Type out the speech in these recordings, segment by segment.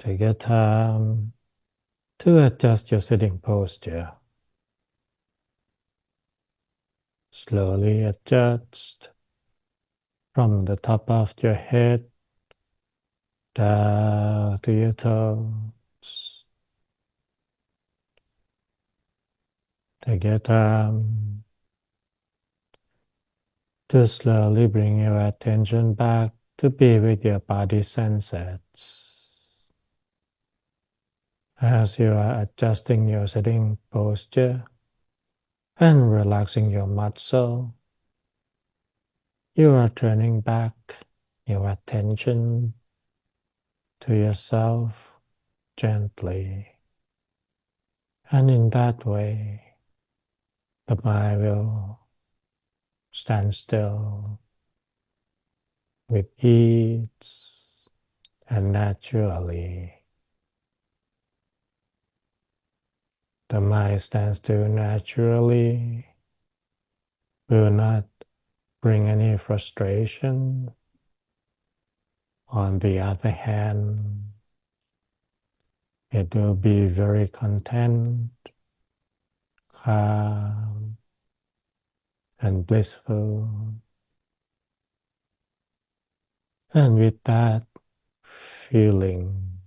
Take your time to adjust your sitting posture. Slowly adjust from the top of your head down to your toes. Take your time to slowly bring your attention back to be with your body senses. As you are adjusting your sitting posture and relaxing your muscle, you are turning back your attention to yourself gently. And in that way, the mind will stand still with ease and naturally. The mind stands still naturally, will not bring any frustration. On the other hand, it will be very content, calm, and blissful. And with that feeling,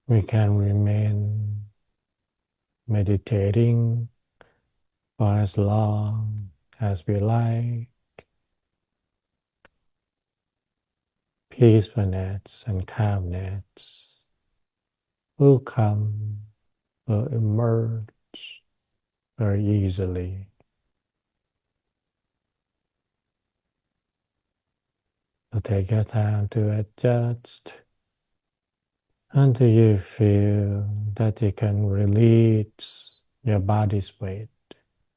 we can remain meditating for as long as we like. Peacefulness and calmness will come, will emerge very easily. So take your time to adjust until you feel that you can release your body's weight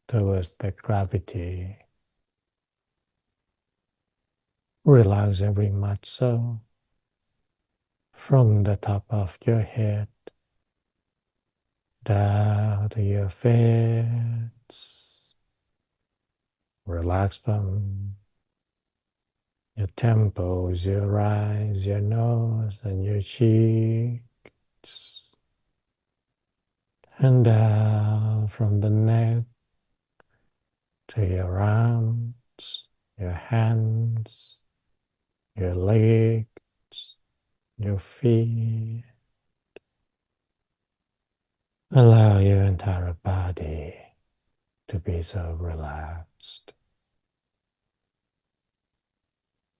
towards the gravity. Relax every muscle from the top of your head down to your face. Relax from your temples, your eyes, your nose, and your cheeks. And down from the neck to your arms, your hands, your legs, your feet. Allow your entire body to be so relaxed.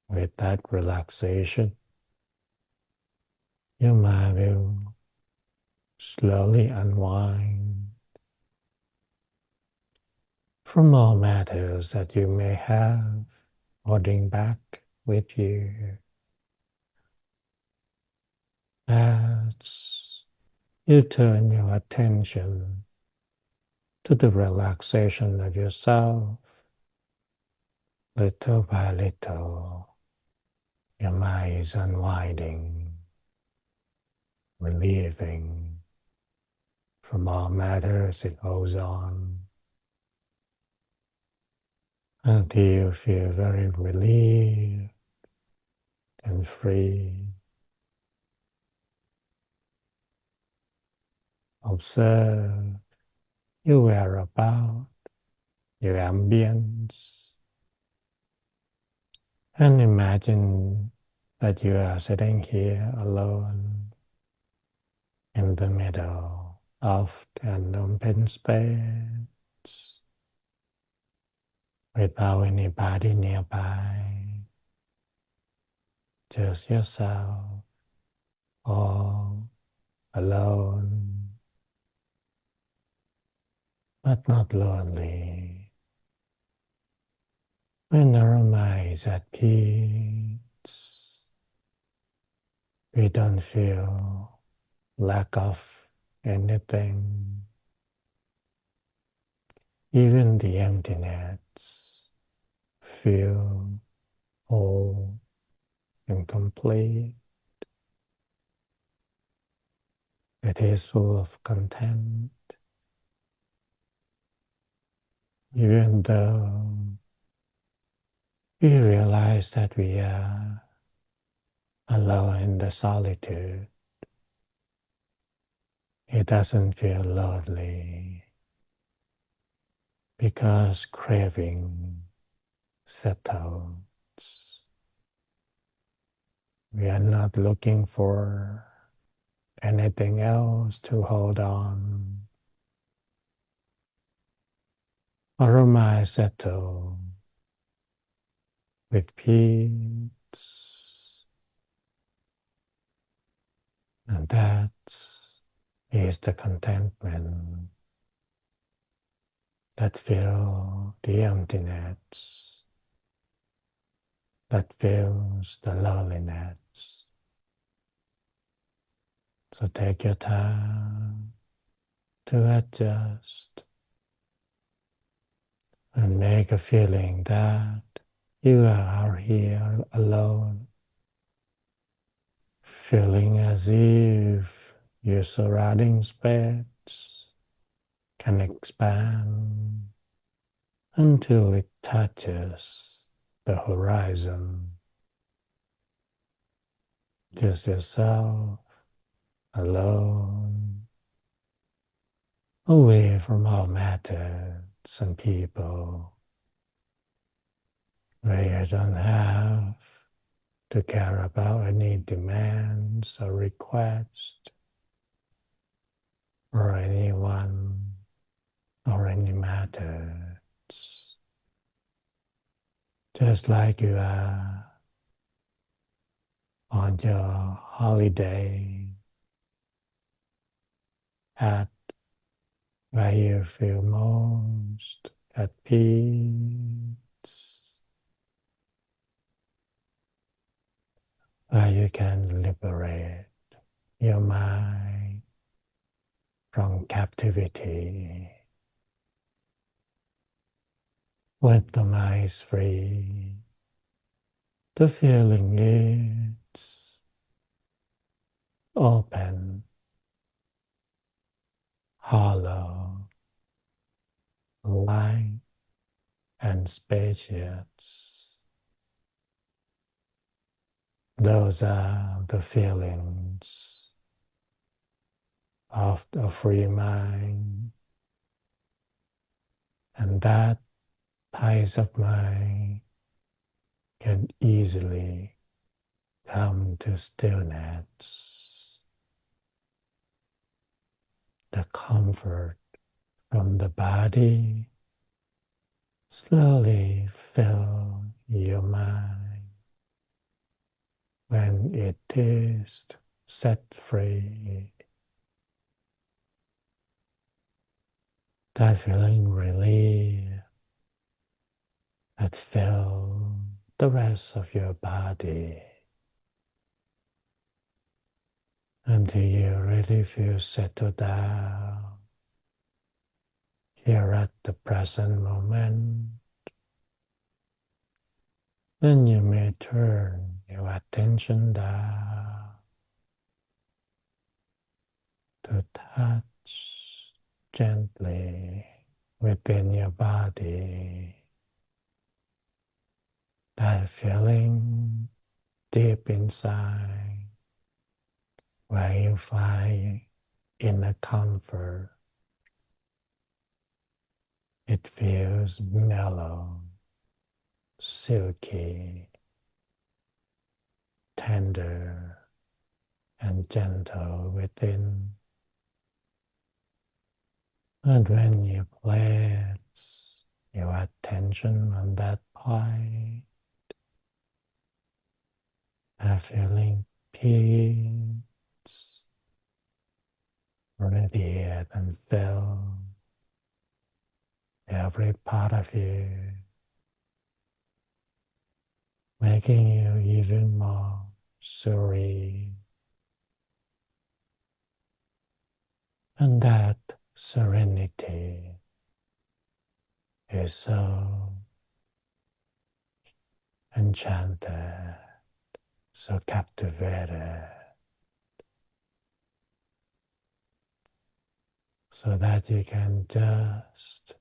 With that relaxation, your mind will slowly unwind from all matters that you may have holding back with you. As you turn your attention to the relaxation of yourself, little by little, your mind is unwinding, relieving from all matters it holds on, until you feel very relieved and free. Observe your whereabouts, your ambience, and imagine that you are sitting here alone in the middle of an open space without anybody nearby, just yourself, all alone, but not lonely. When our mind is at peace, we don't feel lack of anything. Even the emptiness feel whole and complete. It is full of content. Even though we realize that we are alone in the solitude, it doesn't feel lonely because craving settles. We are not looking for anything else to hold on. Our mind settles with peace, and that is the contentment that fills the emptiness, that fills the loneliness. So take your time to adjust and make a feeling that you are here alone, feeling as if your surrounding space can expand until it touches the horizon. Just yourself alone, away from all matters and people, where you don't have to care about any demands or requests or anyone or any matters. Just like you are on your holiday at where you feel most at peace, where you can liberate your mind from captivity. When the mind is free, the feeling is open, hollow, light, and spacious. Those are the feelings of a free mind, and that peace of mind can easily come to stillness. The comfort from the body slowly fill your mind when it is set free. That feeling relief that fill the rest of your body until you really feel settled down here at the present moment. Then you may turn your attention down to touch gently within your body. That feeling deep inside where you find inner comfort. It feels mellow, silky, tender, and gentle within. And when you place your attention on that point, feeling peace, radiate and fill every part of you, making you even more serene. And that serenity is so enchanted, so captivated, so that you can just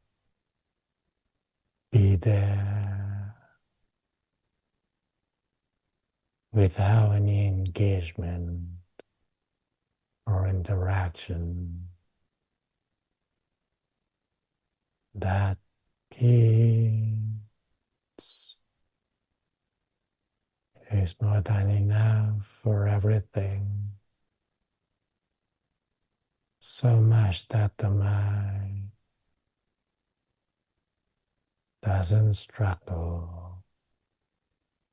be there without any engagement or interaction that peace is more than enough for everything, so much that the mind doesn't struggle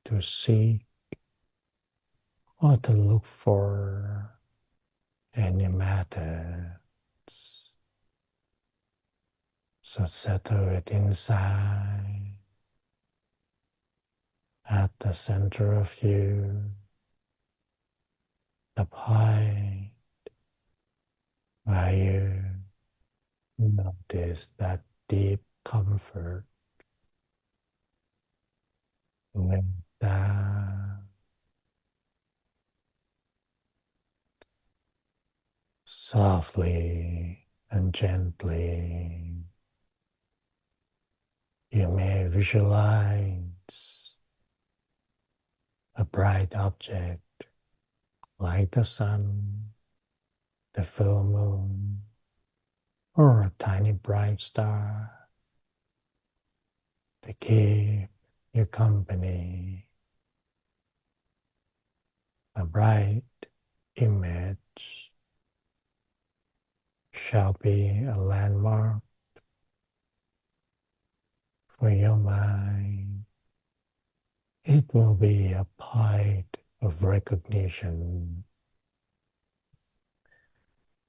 to seek or to look for any methods. So settle it inside at the center of you, the point where you notice that deep comfort with that. Softly and gently, you may visualize a bright object like the sun, the full moon, or a tiny bright star to keep you company. A bright image shall be a landmark for your mind. It will be a point of recognition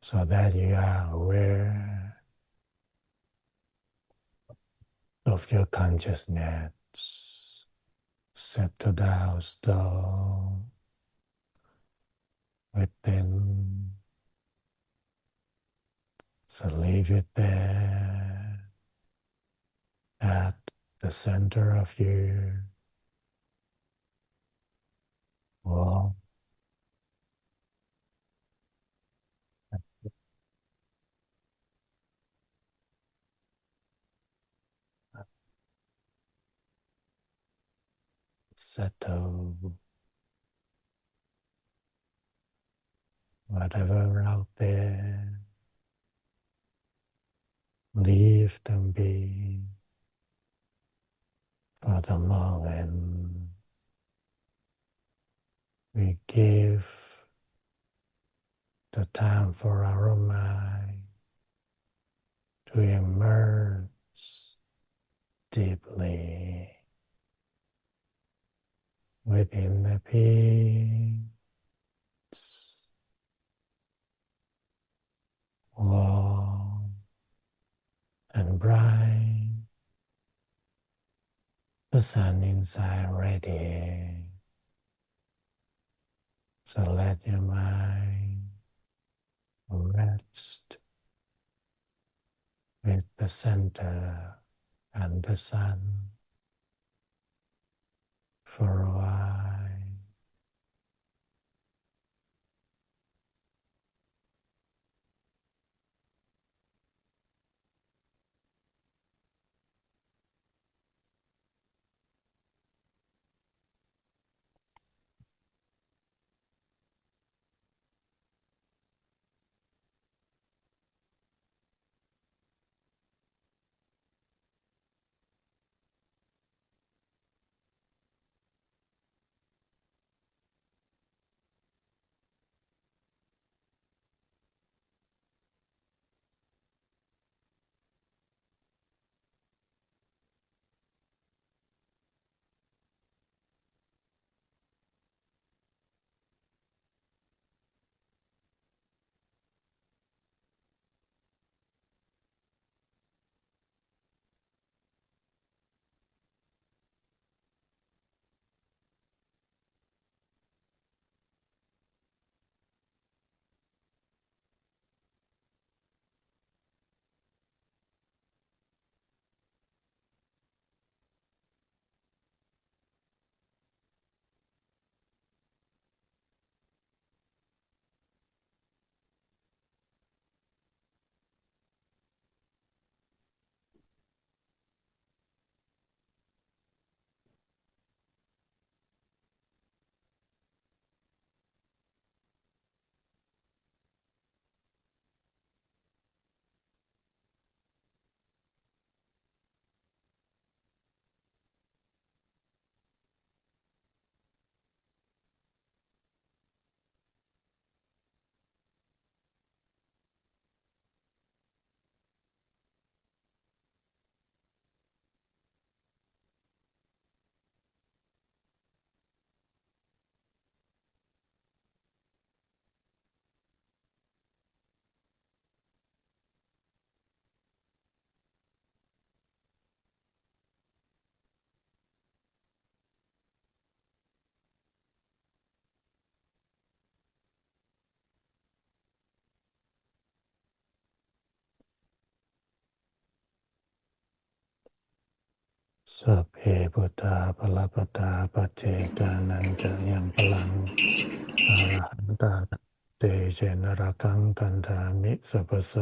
so that you are aware of your consciousness. Settle down still within. So leave it there at the center of you. Or settle whatever out there. Leave them be for the moment. We give the time for our mind to immerse deeply within the peace, warm and bright, the sun inside ready. So let your mind rest with the center and the sun for a while. สัพเพพุทธาภลปตาปัจเจกานันจะยังพลังอรหันตาเตเชนรกังกันธามิสัพพโส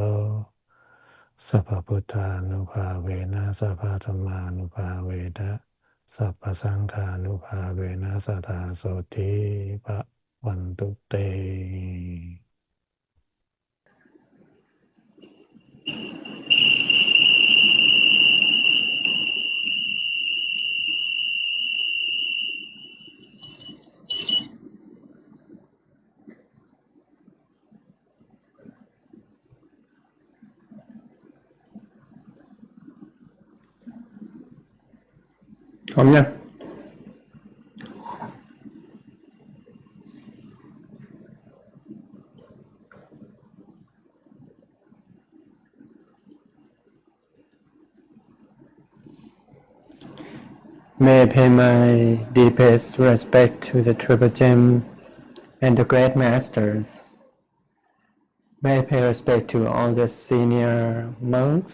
สัพพพุทธานุภาเวนะสัพพธรรมานุภาเวนะสัพพสังฆานุภาเวนะสัทธาโสติภะวันตุเตพร้อมยังMay I pay my deepest respect to the Triple Gem and the Great Masters. May I pay respect to all the senior monks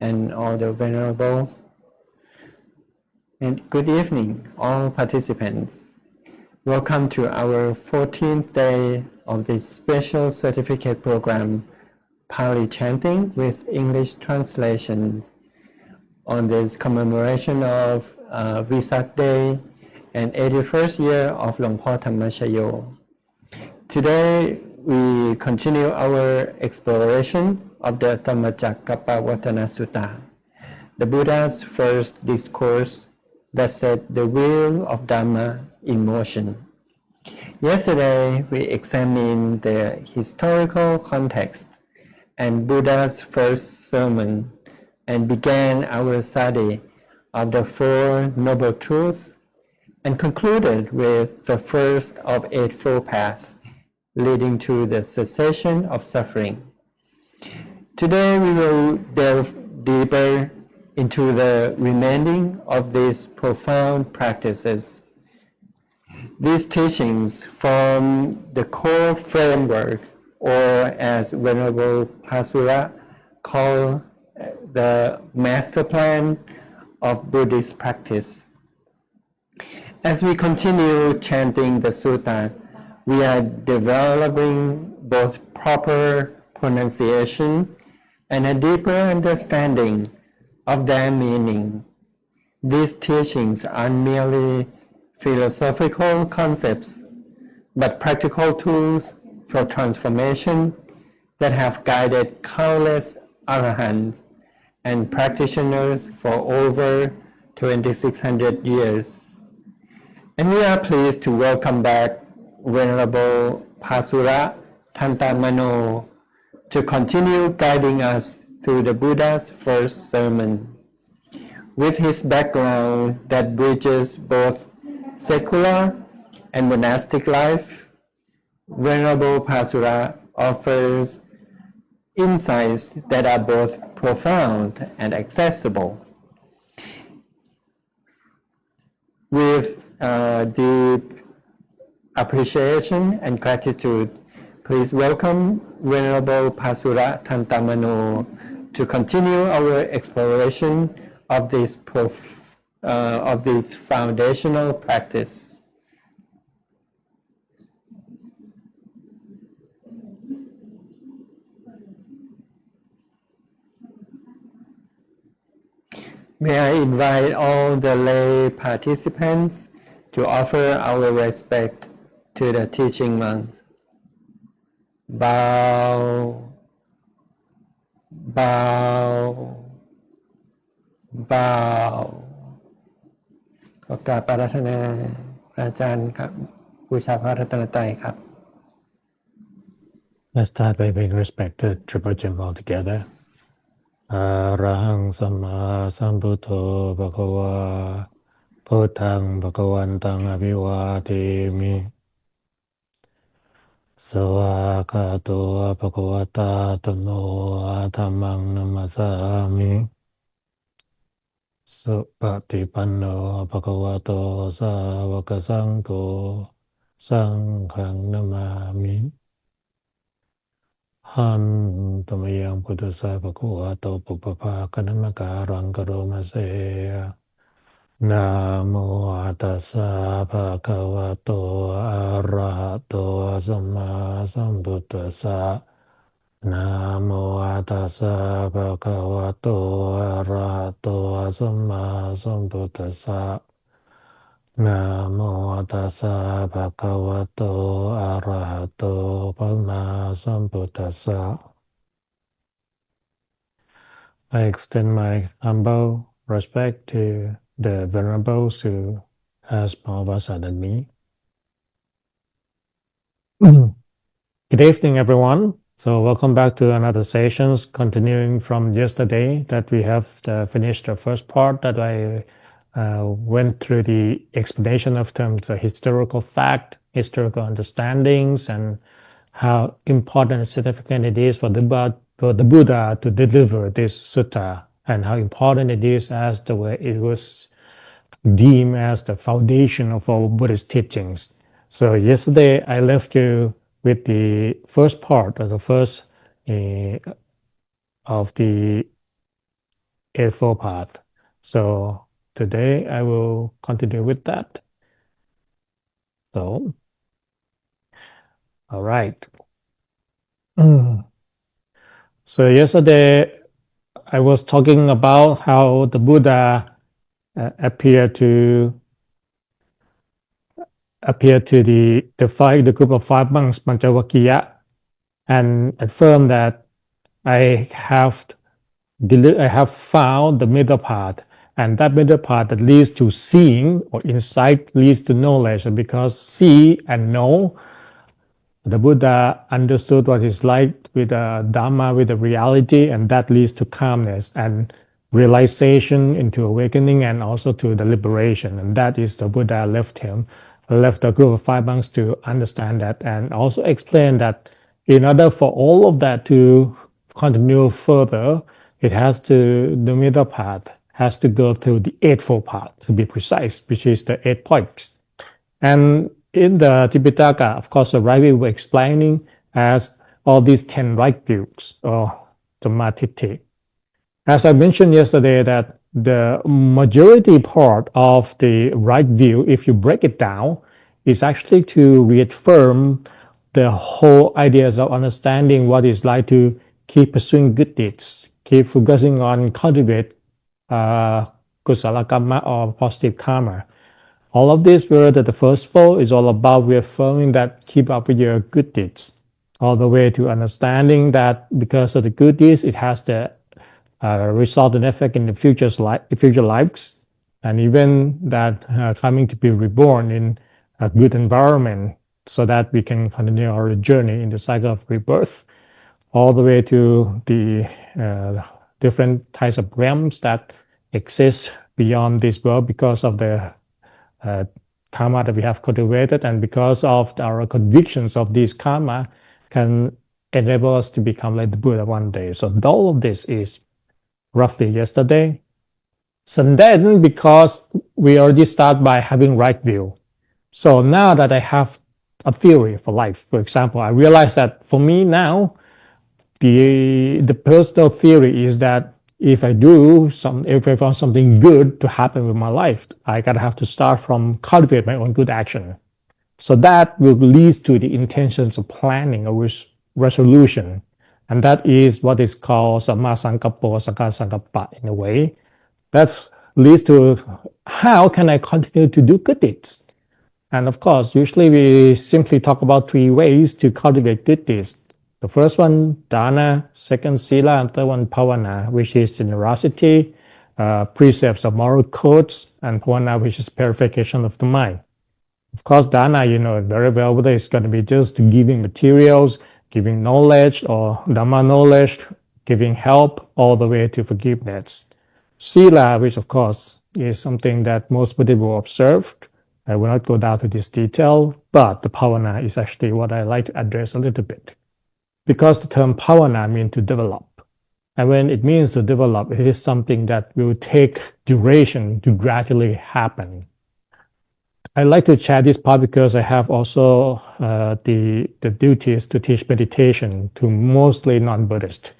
and all the venerables. And good evening, all participants. Welcome to our 14th day of this special certificate program, Pali Chanting with English translations, on this commemoration of Vesak Day and 81st year of Luang Por Thammachayo. Today, we continue our exploration of the Dhammacakkappavattanasutta, the Buddha's first discourse that set the wheel of Dhamma in motion. Yesterday, we examined the historical context and Buddha's first sermon and began our study of the Four Noble Truths and concluded with the first of Eightfold Paths leading to the cessation of suffering. Today we will delve deeper into the remaining of these profound practices. These teachings form the core framework, or as Venerable Pasura called the master plan of Buddhist practice. As we continue chanting the sutta, we are developing both proper pronunciation and a deeper understanding of their meaning. These teachings aren't merely philosophical concepts, but practical tools for transformation that have guided countless arahants and practitioners for over 2,600 years. And we are pleased to welcome back Venerable Pasura Tantamano to continue guiding us through the Buddha's first sermon. With his background that bridges both secular and monastic life, Venerable Pasura offers insights that are both profound and accessible. With deep appreciation and gratitude, please welcome Venerable Pasura Tantamano to continue our exploration of this foundational practice. May I invite all the lay participants to offer our respect to the teaching monks. Bow, bow, bow. ขอกราบอาราธนาพระอาจารย์ครับบูชาพระรัตนตรัยครับ Let's start by paying respect to Triple Gem all together. Arahang Samma Sambuddho Bhagava Buddhang Bhagavantang Abhivademi Savakato Bhagavata Tammo Dhammang Namasami Supatipanno Bhagavato Savaka Sangho Sanghang Namami Han Tamayang Buddhasa Bhagavato Puppapa Kanamakarang Karomase Namo tassa bhagavato arahato samma sambuddhassa. Namo tassa bhagavato arahato samma sambuddhassa. Namo tassa bhagavato arahato samma sambuddhassa. I extend my humble respect to the venerables who has more vasa than me. Good evening, everyone. So welcome back to another sessions, continuing from yesterday that we have finished the first part that I went through the explanation of terms of historical fact, historical understandings, and how important and significant it is for the Buddha to deliver this sutta, and how important it is as the way it was deemed as the foundation of all Buddhist teachings. So yesterday I left you with the first part, or the first of the Eightfold Path. So today I will continue with that. So, all right. So yesterday I was talking about how the Buddha appeared to the group of five monks, Panchavakkiya, and affirmed that I have found the middle path, and that middle path that leads to seeing, or insight leads to knowledge. And because see and know, the Buddha understood what it's like with the Dhamma, with the reality, and that leads to calmness and realization into awakening, and also to the liberation. And that is the Buddha left the group of five monks to understand that, and also explain that in order for all of that to continue further, the middle path has to go through the Eightfold Path, to be precise, which is the 8 points. And in the Tipitaka, of course, the right view we're explaining as all these 10 right views, or Dhammacakkappavattanasutta. As I mentioned yesterday, that the majority part of the right view, if you break it down, is actually to reaffirm the whole ideas of understanding what it's like to keep pursuing good deeds, keep focusing on cultivate kusala karma, or positive karma. All of this word that the first four is all about reaffirming that keep up with your good deeds, all the way to understanding that because of the good deeds, it has the result and effect in the future lives, and even that coming to be reborn in a good environment, so that we can continue our journey in the cycle of rebirth, all the way to the different types of realms that exist beyond this world because of the karma that we have cultivated, and because of our convictions of this karma can enable us to become like the Buddha one day. So all of this is roughly yesterday. So then, because we already start by having right view, so now that I have a theory for life, for example, I realize that for me now, the personal theory is that if I want something good to happen with my life, I gotta have to start from cultivate my own good action. So that will lead to the intentions of planning a resolution. And that is what is called Samma Sankappa or Sakka Sankappa in a way. That leads to how can I continue to do good deeds? And of course, usually we simply talk about 3 ways to cultivate good deeds. The first one, dana, second, sila, and third one, pavana, which is generosity, precepts of moral codes, and pavana, which is purification of the mind. Of course, dana, you know very well, whether it's going to be just giving materials, giving knowledge, or dhamma knowledge, giving help, all the way to forgiveness. Sila, which of course is something that most Buddhists will observe. I will not go down to this detail, but the pavana is actually what I like to address a little bit. Because the term pavana means to develop. And when it means to develop, it is something that will take duration to gradually happen. I like to chat this part because I have also the duties to teach meditation to mostly non-Buddhists.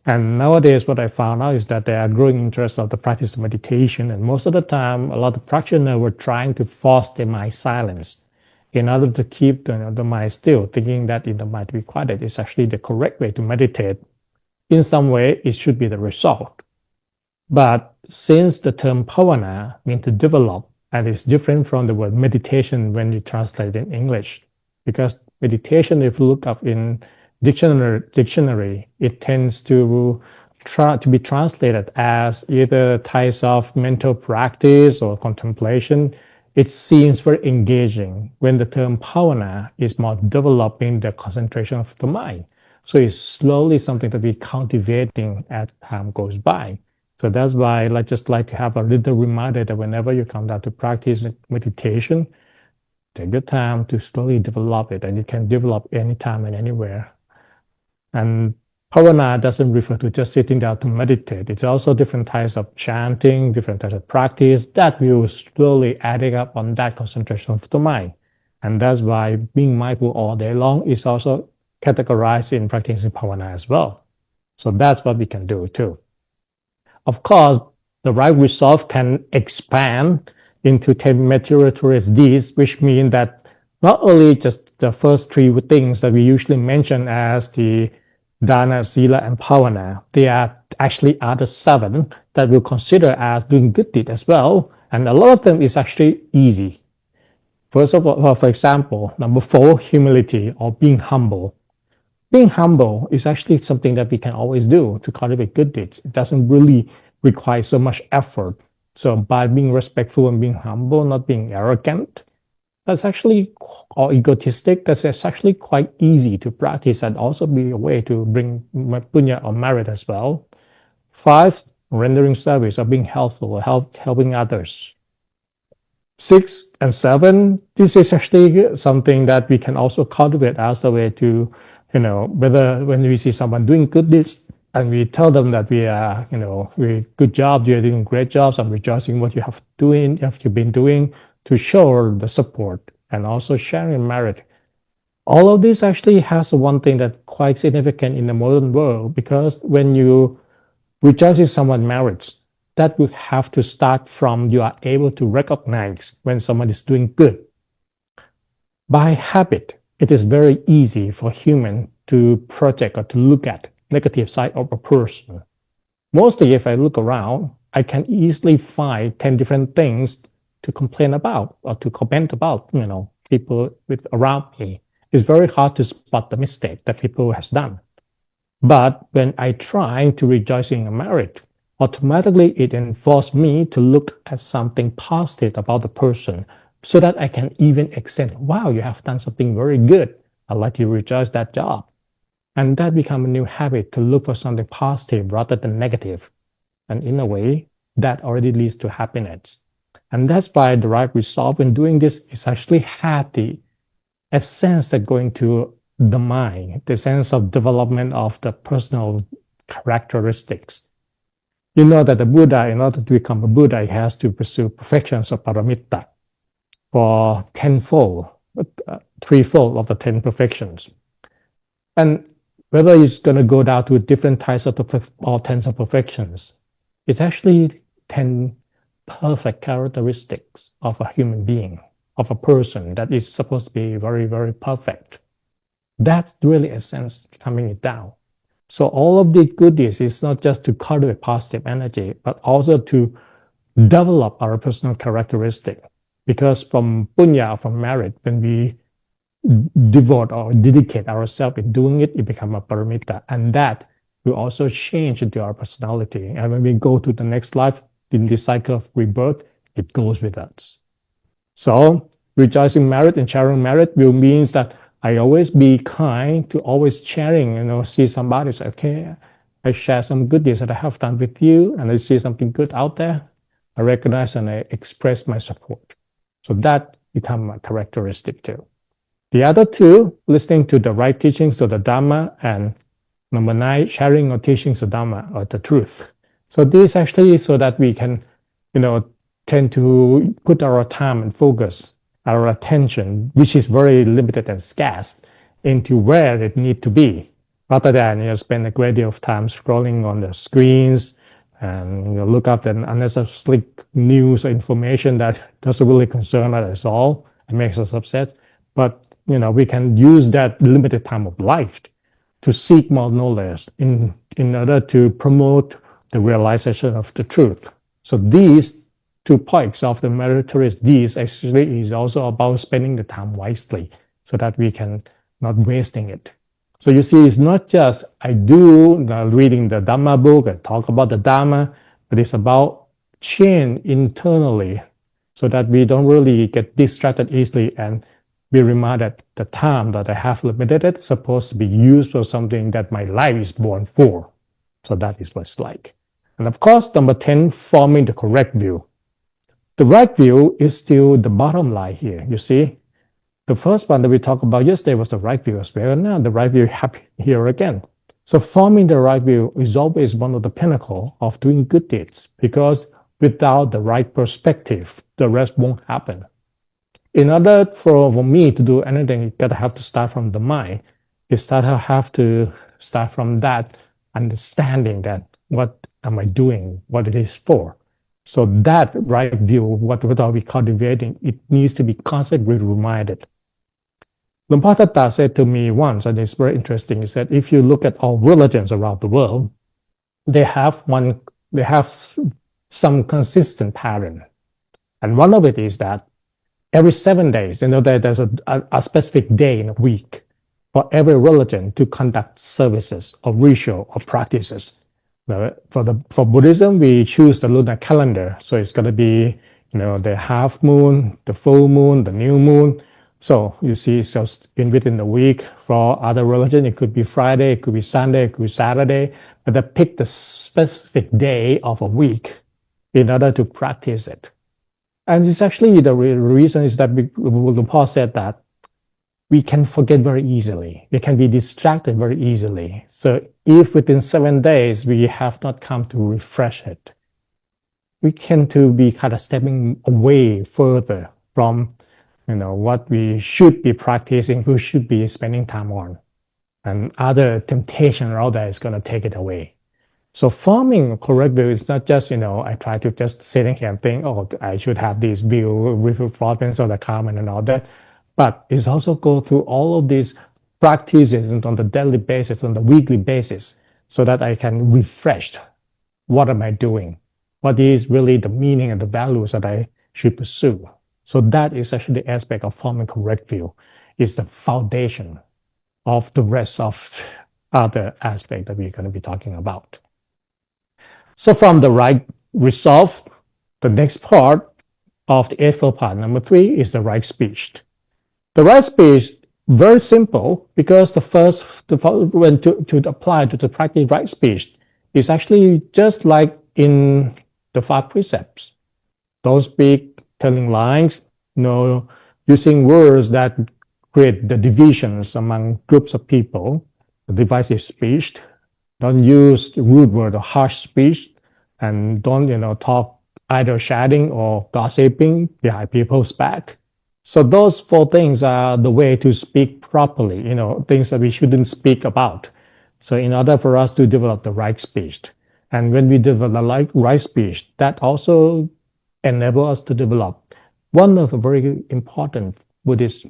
And nowadays, what I found out is that there are growing interest of the practice of meditation. And most of the time, a lot of practitioners were trying to force the mind silence in order to keep the mind still, thinking that in the mind to be quiet is actually the correct way to meditate. In some way, it should be the result. But since the term bhavana means to develop, and it's different from the word meditation when you translate in English, because meditation, if you look up in dictionary, it tends to be translated as either types of mental practice or contemplation. It seems very engaging when the term bhavana is more developing the concentration of the mind. So it's slowly something to be cultivating as time goes by. So that's why I just like to have a little reminder that whenever you come down to practice meditation, take your time to slowly develop it, and you can develop anytime and anywhere. And bhavana doesn't refer to just sitting down to meditate. It's also different types of chanting, different types of practice that will slowly adding up on that concentration of the mind. And that's why being mindful all day long is also categorized in practicing bhavana as well. So that's what we can do too. Of course, the right resolve can expand into 10 material towards these, which mean that not only just the first three things that we usually mention as the dana, sila, and bhavana, there are actually other 7 that we'll consider as doing good deed as well. And a lot of them is actually easy. First of all, for example, number 4, humility or being humble. Being humble is actually something that we can always do to cultivate good deeds. It doesn't really require so much effort. So by being respectful and being humble, not being arrogant, that's actually, or egotistic, that's actually quite easy to practice and also be a way to bring punya or merit as well. 5, rendering service or being helpful or helping others. 6 and 7, this is actually something that we can also cultivate as a way to, whether when we see someone doing good deeds and we tell them that we are, we good job, you're doing great jobs, I'm rejoicing what you've been doing, to show the support and also sharing merit. All of this actually has one thing that's quite significant in the modern world, because when you rejoicing someone's merits, that will have to start from you are able to recognize when someone is doing good. By habit, it is very easy for human to project or to look at negative side of a person. Mostly if I look around, I can easily find 10 different things to complain about or to comment about, people around me. It's very hard to spot the mistake that people has done. But when I try to rejoice in a merit, automatically it enforces me to look at something positive about the person, so that I can even extend, wow, you have done something very good. I'd like to rejoice that job. And that becomes a new habit to look for something positive rather than negative. And in a way, that already leads to happiness. And that's why the right resolve in doing this is actually had the essence that going to the mind, the sense of development of the personal characteristics. You know that the Buddha, in order to become a Buddha, he has to pursue perfections of paramitta for tenfold, threefold of the 10 perfections. And whether it's going to go down to different types of or 10 of perfections, it's actually 10 perfect characteristics of a human being, of a person that is supposed to be very, very perfect. That's really a sense coming it down. So all of the goodies is not just to cultivate positive energy, but also to develop our personal characteristic. Because from punya, from merit, when we devote or dedicate ourselves in doing it, it becomes a paramita. And that will also change into our personality. And when we go to the next life, in this cycle of rebirth, it goes with us. So rejoicing merit and sharing merit will means that I always be kind to always sharing, see somebody say, okay, I share some goodies that I have done with you, and I see something good out there, I recognize and I express my support. So that becomes a characteristic too. The other 2, listening to the right teachings of the Dhamma, and number 9, sharing or teachings of Dhamma or the truth. So this actually so that we can, tend to put our time and focus, our attention, which is very limited and scarce, into where it needs to be. rather than spend a great deal of time scrolling on the screens and look up an unnecessary news or information that doesn't really concern us at all and makes us upset. But we can use that limited time of life to seek more knowledge in order to promote the realization of the truth. So these 2 points of the meritorious deeds actually is also about spending the time wisely so that we can not wasting it. So you see, it's not just I do reading the Dhamma book and talk about the Dhamma, but it's about change internally so that we don't really get distracted easily and be reminded the time that I have limited is supposed to be used for something that my life is born for. So that is what it's like. And of course, number 10, forming the correct view. The right view is still the bottom line here, you see. The first one that we talked about yesterday was the right view as well. Now the right view happened here again. So forming the right view is always one of the pinnacle of doing good deeds, because without the right perspective, the rest won't happen. In order for me to do anything, you gotta have to start from the mind. You have to start from that understanding that what am I doing, what it is for. So that right view, what are we cultivating, it needs to be constantly reminded. Luang Por Tha said to me once, and it's very interesting, he said, if you look at all religions around the world, they have some consistent pattern. And one of it is that every 7 days, there's a specific day in a week for every religion to conduct services or ritual or practices. For Buddhism, we choose the lunar calendar. So it's going to be, the half moon, the full moon, the new moon. So you see, so within the week. For other religion, it could be Friday, it could be Sunday, it could be Saturday. But they pick the specific day of a week in order to practice it. And it's actually the reason is that Luang Por said that we can forget very easily. We can be distracted very easily. So if within 7 days we have not come to refresh it, we tend to be kind of stepping away further from what we should be practicing, we should be spending time on. And other temptation or other is going to take it away. So forming a correct view is not just, I try to just sit here and think, oh, I should have this view with thoughts of the karma and all that. But it's also go through all of these practices on the daily basis, on the weekly basis, so that I can refresh what am I doing? What is really the meaning and the values that I should pursue? So that is actually the aspect of forming correct view. It's the foundation of the rest of other aspects that we're going to be talking about. So from the right resolve, the next part of the Eightfold Path, number 3, is the right speech. The right speech, very simple, because when to apply to practice right speech is actually just like in the 5 precepts. Don't speak telling lies, using words that create the divisions among groups of people, the divisive speech. Don't use rude word or harsh speech, and don't talk either chatting or gossiping behind people's back. So those 4 things are the way to speak properly, things that we shouldn't speak about. So in order for us to develop the right speech, and when we develop the right speech, that also enables us to develop one of the very important Buddhist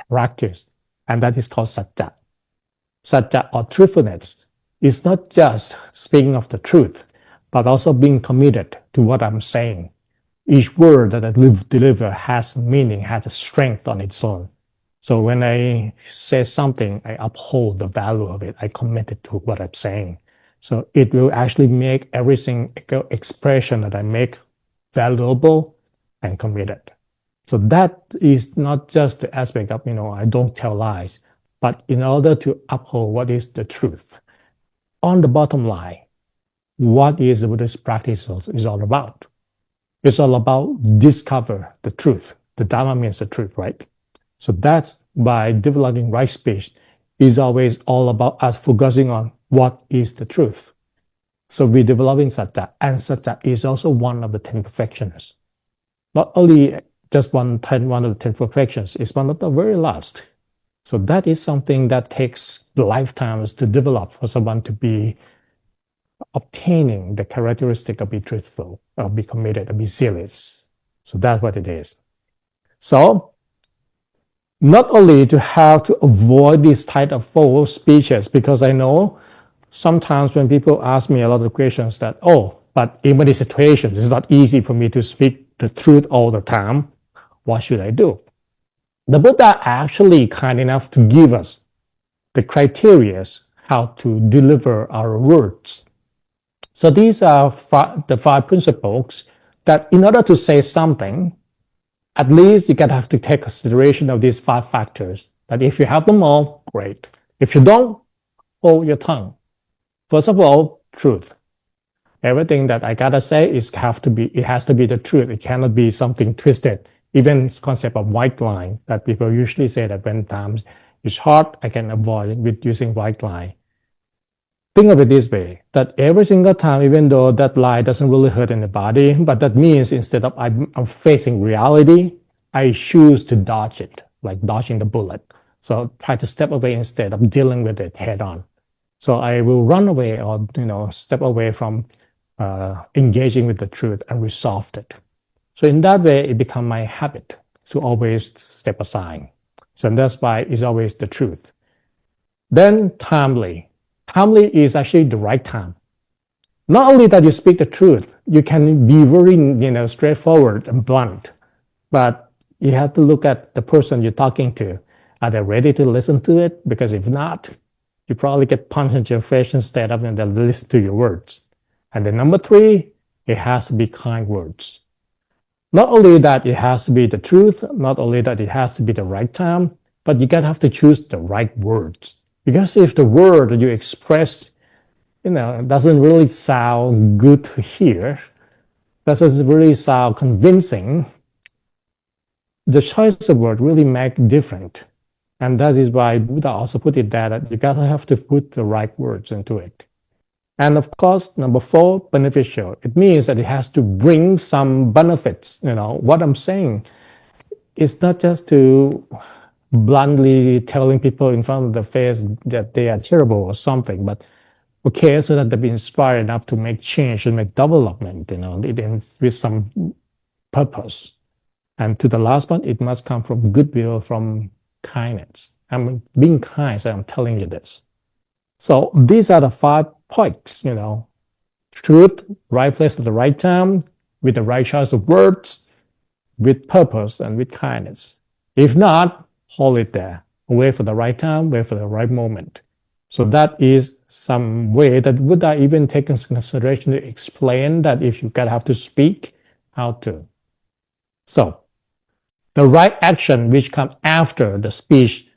practice, and that is called satya. Satya or truthfulness is not just speaking of the truth, but also being committed to what I'm saying. Each word that I deliver has meaning, has a strength on its own. So when I say something, I uphold the value of it. I commit it to what I'm saying. So it will actually make everything expression that I make valuable and committed. So that is not just the aspect of, I don't tell lies, but in order to uphold what is the truth. On the bottom line, what is the Buddhist practice is all about? It's all about discover the truth. The Dhamma means the truth, right? So that's by developing right speech is always all about us focusing on what is the truth. So we're developing satya, and satya is also one of the 10 perfections. Not only just one of the 10 perfections, it's one of the very last. So that is something that takes lifetimes to develop for someone to be obtaining the characteristic of be truthful, of be committed, of be serious. So that's what it is. So not only to have to avoid these type of false speeches, because I know sometimes when people ask me a lot of questions that, oh, but in many situations, it's not easy for me to speak the truth all the time. What should I do? The Buddha actually kind enough to give us the criteria how to deliver our words. So these are the 5 principles that in order to say something, at least you can have to take consideration of these 5 factors. That if you have them all, great. If you don't, hold your tongue. First of all, truth. Everything that I gotta say it has to be the truth. It cannot be something twisted. Even this concept of white line that people usually say that when times it's hard, I can avoid with using white line. Think of it this way, that every single time, even though that lie doesn't really hurt anybody, but that means instead of I'm facing reality, I choose to dodge it, like dodging the bullet. So try to step away instead of dealing with it head on. So I will run away or step away from engaging with the truth and resolve it. So in that way, it becomes my habit to always step aside. So that's why it's always the truth. Then timely. Timely is actually the right time. Not only that you speak the truth, you can be very straightforward and blunt, but you have to look at the person you're talking to. Are they ready to listen to it? Because if not, you probably get punched in your face instead of listen to your words. And then number 3, it has to be kind words. Not only that it has to be the truth, not only that it has to be the right time, but you gotta have to choose the right words. Because if the word that you express, doesn't really sound good to hear, doesn't really sound convincing, the choice of word really make different. And that is why Buddha also put it there that you gotta have to put the right words into it. And of course, number 4, beneficial. It means that it has to bring some benefits. What I'm saying is not just to bluntly telling people in front of the face that they are terrible or something, but okay, so that they be inspired enough to make change and make development, with some purpose. And to the last one, it must come from goodwill, from kindness. I'm being kind, so I'm telling you this. So these are the 5 points, truth, right place at the right time, with the right choice of words, with purpose and with kindness. If not, hold it there. Wait for the right time, wait for the right moment. So that is some way that Buddha even take into consideration to explain that if you have to speak, how to. So the right action which comes after the speech,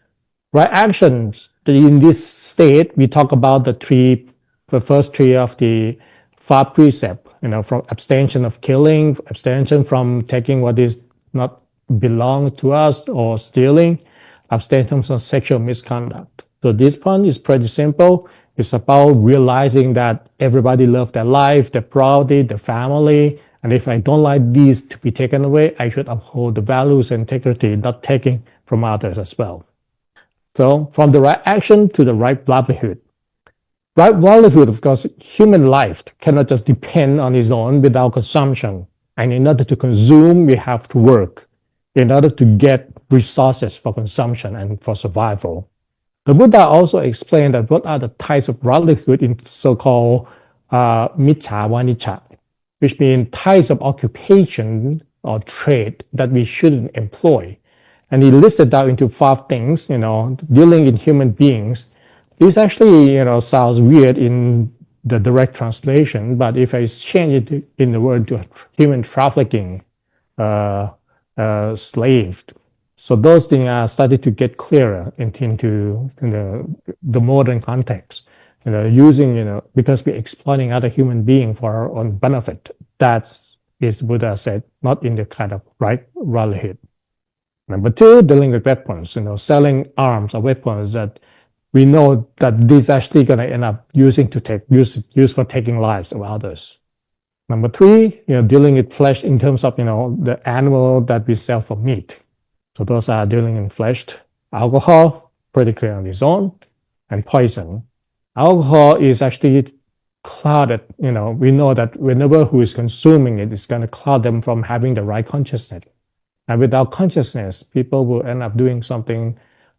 right actions in this state, we talk about the first 3 of the 5 precepts, from abstention of killing, abstention from taking what is not belong to us or stealing, abstention from sexual misconduct. So this one is pretty simple. It's about realizing that everybody loves their life, their property, their family, and if I don't like these to be taken away, I should uphold the values and integrity, not taking from others as well. So from the right action to the right livelihood. Right livelihood, of course, human life cannot just depend on its own without consumption. And in order to consume, we have to work in order to get resources for consumption and for survival. The Buddha also explained that what are the types of livelihood in so-called miccha vaniccha, which means types of occupation or trade that we shouldn't employ. And he listed that into 5 things, dealing in human beings. This actually, sounds weird in the direct translation, but if I change it in the word to human trafficking, slave. So those things are starting to get clearer into the modern context. Using, because we're exploiting other human beings for our own benefit. That is, Buddha said, not in the kind of right livelihood. Number 2, dealing with weapons, selling arms or weapons that we know that this is actually going to end up used for taking lives of others. Number 3, dealing with flesh in terms of, the animal that we sell for meat. So those are dealing in flesh. Alcohol, pretty clear on its own, and poison. Alcohol is actually clouded. We know that whenever who is consuming it is going to cloud them from having the right consciousness. And without consciousness, people will end up doing something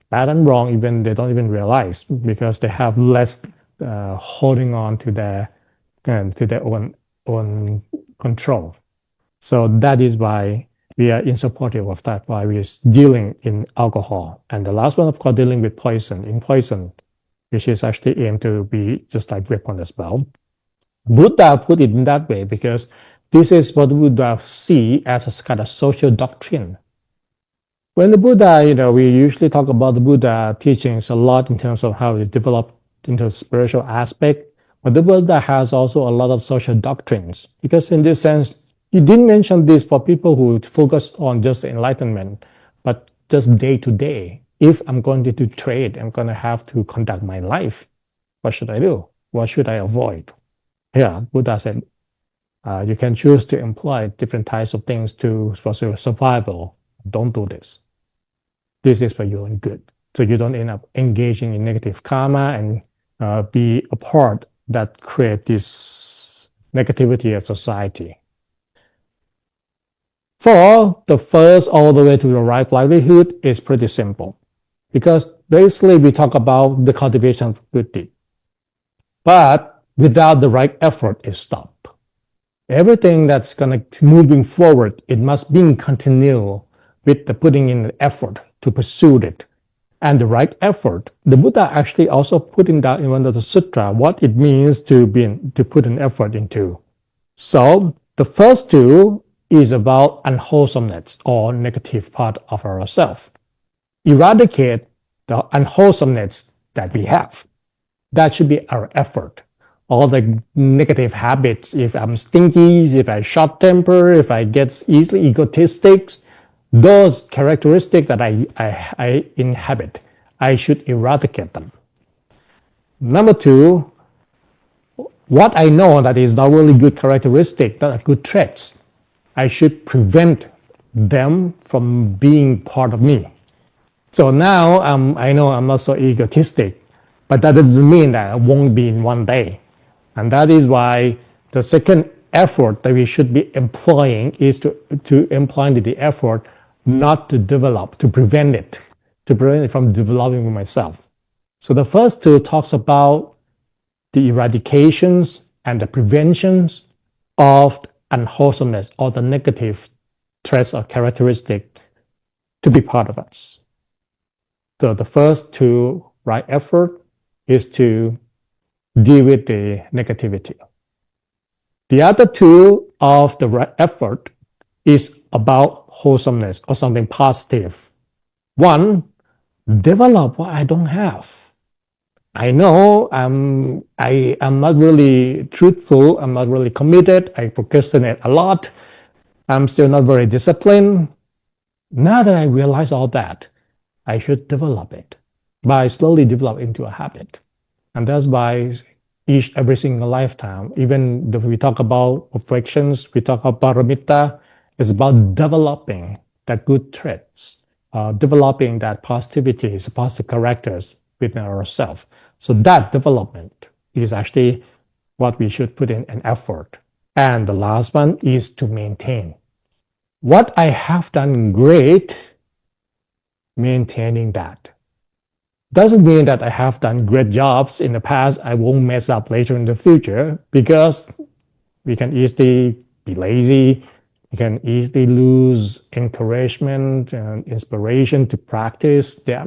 bad and wrong, even they don't even realize, because they have less holding on to their own control. So that is why we are in supportive of that, why we are dealing in alcohol. And the last one, of course, dealing with poison. In poison, which is actually aimed to be just like weapon as well. Buddha put it in that way because this is what Buddha see as a kind of social doctrine. When the Buddha, we usually talk about the Buddha teachings a lot in terms of how it developed into a spiritual aspect, but the Buddha has also a lot of social doctrines, because in this sense, he didn't mention this for people who focus on just enlightenment, but just day to day. If I'm going to do trade, I'm going to have to conduct my life. What should I do? What should I avoid? Yeah, Buddha said, you can choose to employ different types of things for your survival. Don't do this. This is for your own good. So you don't end up engaging in negative karma and be a part that create this negativity of society. For the first all the way to the right livelihood is pretty simple, because basically we talk about the cultivation of good deed. But without the right effort, it stops. Everything that's going to moving forward, it must be continual with the putting in the effort to pursue it. And the right effort, the Buddha actually also put in that in one of the sutra, what it means to put an effort into. So the first two is about unwholesomeness or negative part of ourselves. Eradicate the unwholesomeness that we have. That should be our effort. All the negative habits, if I'm stinky, if I short temper, if I get easily egotistic, those characteristics that I inhabit, I should eradicate them. Number two, what I know that is not really good characteristic, not good traits, I should prevent them from being part of me. So now I know I'm not so egotistic, but that doesn't mean that I won't be in one day. And that is why the second effort that we should be employing is to employ the effort not to develop, to prevent it from developing myself. So the first two talks about the eradications and the preventions of unwholesomeness or the negative traits or characteristic to be part of us. So the first two right effort is to deal with the negativity. The other two of the right effort is about wholesomeness or something positive. One, develop what I don't have. I know I am not really truthful, I'm not really committed, I procrastinate a lot, I'm still not very disciplined. Now that I realize all that, I should develop it by slowly develop into a habit. And that's by every single lifetime. Even if we talk about afflictions, we talk about paramita, it's about developing that good traits, developing that positivity, positive characters within ourselves. So that development is actually what we should put in an effort. And the last one is to maintain. What I have done great, maintaining that. Doesn't mean that I have done great jobs in the past, I won't mess up later in the future, because we can easily be lazy, we can easily lose encouragement and inspiration to practice. There are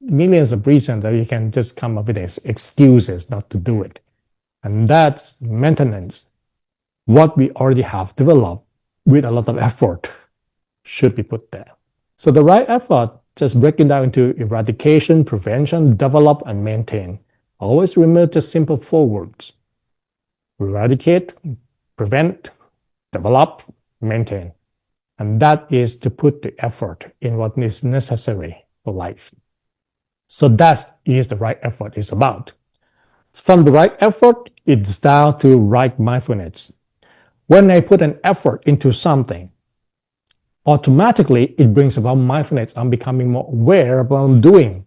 millions of reasons that you can just come up with excuses not to do it. And that's maintenance. What we already have developed with a lot of effort should be put there. So the right effort, just breaking down into eradication, prevention, develop, and maintain. Always remember just simple 4 words. Eradicate, prevent, develop, maintain. And that is to put the effort in what is necessary for life. So that is the right effort is about. From the right effort, it's down to right mindfulness. When I put an effort into something, automatically it brings about mindfulness. I'm becoming more aware of what I'm doing.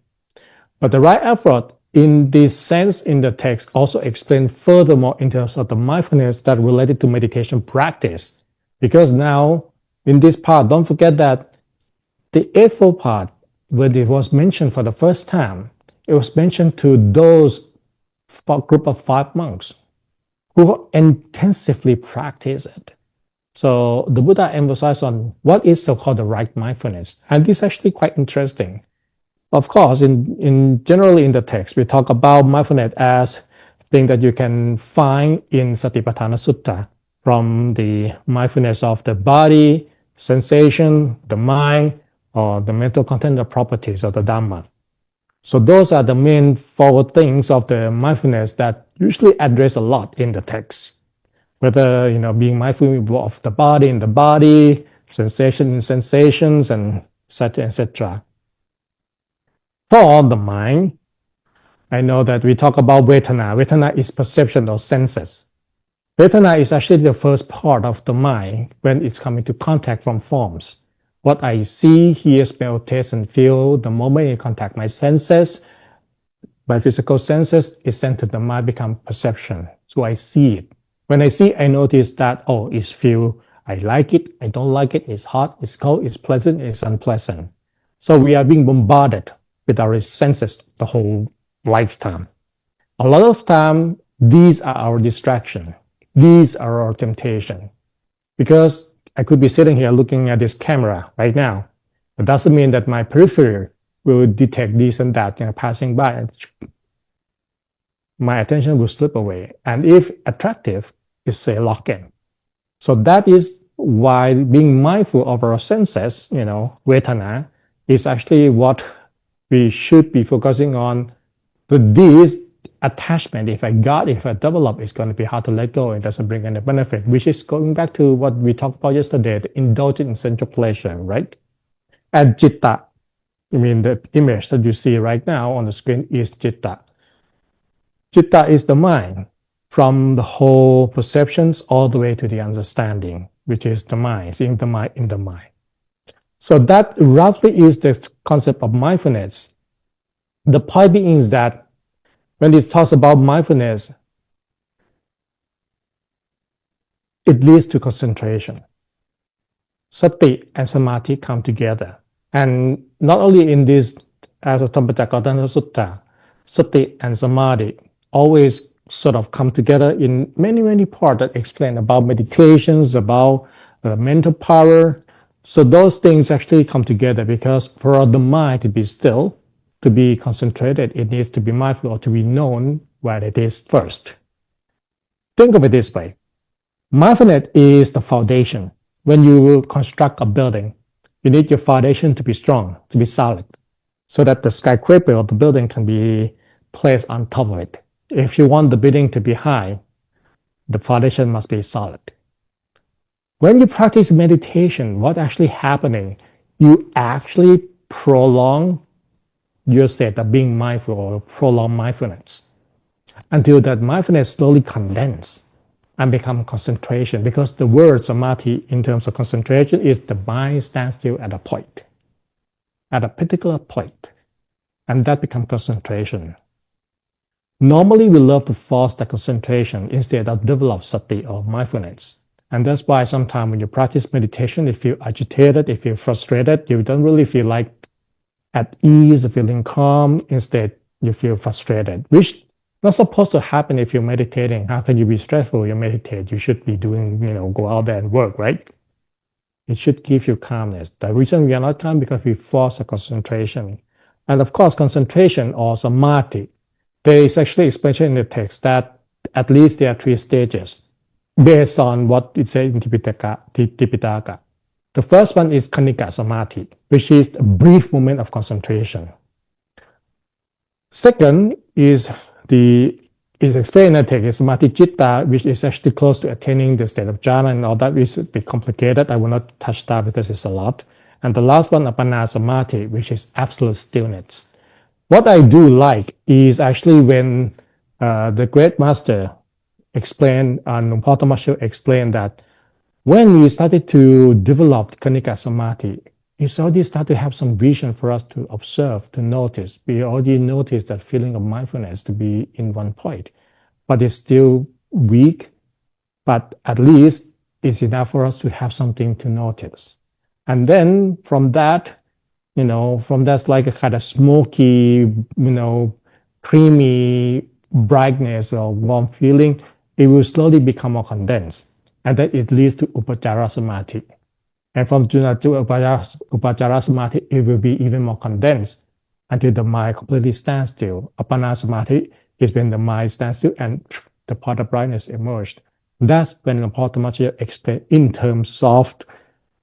But the right effort in this sense in the text also explained furthermore in terms of the mindfulness that related to meditation practice. Because now in this part, don't forget that the Eightfold Path, when it was mentioned for the first time, it was mentioned to those group of 5 monks who intensively practice it. So the Buddha emphasized on what is so-called the right mindfulness. And this is actually quite interesting. Of course, generally in the text, we talk about mindfulness as thing that you can find in Satipatthana from the mindfulness of the body, sensation, the mind, or the mental content or properties of the Dhamma. So those are the main forward things of the mindfulness that usually address a lot in the text. Whether being mindful of the body in the body, sensation in sensations, and etc. etc. For the mind, I know that we talk about Vedana. Vedana is perception or senses. Vedana is actually the first part of the mind when it's coming to contact from forms. What I see, hear, smell, taste, and feel, the moment I contact my senses, my physical senses is sent to the mind, become perception. So I see it. When I see, I notice that, oh, it's feel, I like it, I don't like it, it's hot, it's cold, it's pleasant, it's unpleasant. So we are being bombarded with our senses the whole lifetime. A lot of time, these are our distraction. These are our temptation. Because I could be sitting here looking at this camera right now. It doesn't mean that my periphery will detect this and that passing by, and my attention will slip away. And if attractive, it's say lock in. So that is why being mindful of our senses, Vedana, is actually what we should be focusing on. But this attachment, if I develop, it's going to be hard to let go. It doesn't bring any benefit, which is going back to what we talked about yesterday, the indulgent in sensual pleasure, right? And citta, the image that you see right now on the screen is citta. Citta is the mind, from the whole perceptions all the way to the understanding, which is the mind, seeing the mind in the mind. So that roughly is the concept of mindfulness. The point being is that when it talks about mindfulness, it leads to concentration. Sati and samadhi come together. And not only in this, as a Dhammacakkappavattanasutta, sati and samadhi always sort of come together in many, many parts that explain about meditations, about mental power. So those things actually come together because for the mind to be still, to be concentrated, it needs to be mindful or to be known where it is first. Think of it this way. Mindfulness is the foundation. When you construct a building, you need your foundation to be strong, to be solid, so that the skyscraper of the building can be placed on top of it. If you want the building to be high, the foundation must be solid. When you practice meditation, what's actually happening? You actually prolong your state of being mindful or prolong mindfulness until that mindfulness slowly condenses and become concentration, because the word samadhi in terms of concentration is the mind stands still at a point, at a particular point, and that becomes concentration. Normally, we love to force that concentration instead of develop sati or mindfulness. And that's why sometimes when you practice meditation, you feel agitated, you feel frustrated, you don't really feel like at ease, feeling calm. Instead, you feel frustrated, which not supposed to happen if you're meditating. How can you be stressful? You meditate. You should be doing, go out there and work, right? It should give you calmness. The reason we are not calm because we force a concentration. And of course, concentration or samadhi, there is actually expression in the text that at least there are 3 stages based on what it says in Tipitaka. The first one is Khanika Samadhi, which is a brief moment of concentration. Second is explained in the text is Samadhi Citta, which is actually close to attaining the state of jhana, and all that is a bit complicated. I will not touch that because it's a lot. And the last one, Apana Samadhi, which is absolute stillness. What I do like is actually when the great master explained, Nungpa explained that when we started to develop Khanika Samadhi, it's already start to have some vision for us to observe, to notice. We already notice that feeling of mindfulness to be in one point, but it's still weak, but at least it's enough for us to have something to notice. And then from that, from that's like a kind of smoky, creamy brightness or warm feeling, it will slowly become more condensed. And then it leads to Upachara Samadhi. And from Juna to Upachara Samadhi, it will be even more condensed until the mind completely stands still. Apana Samadhi is when the mind stands still and the part of brightness emerged. That's when the Paul explained in terms of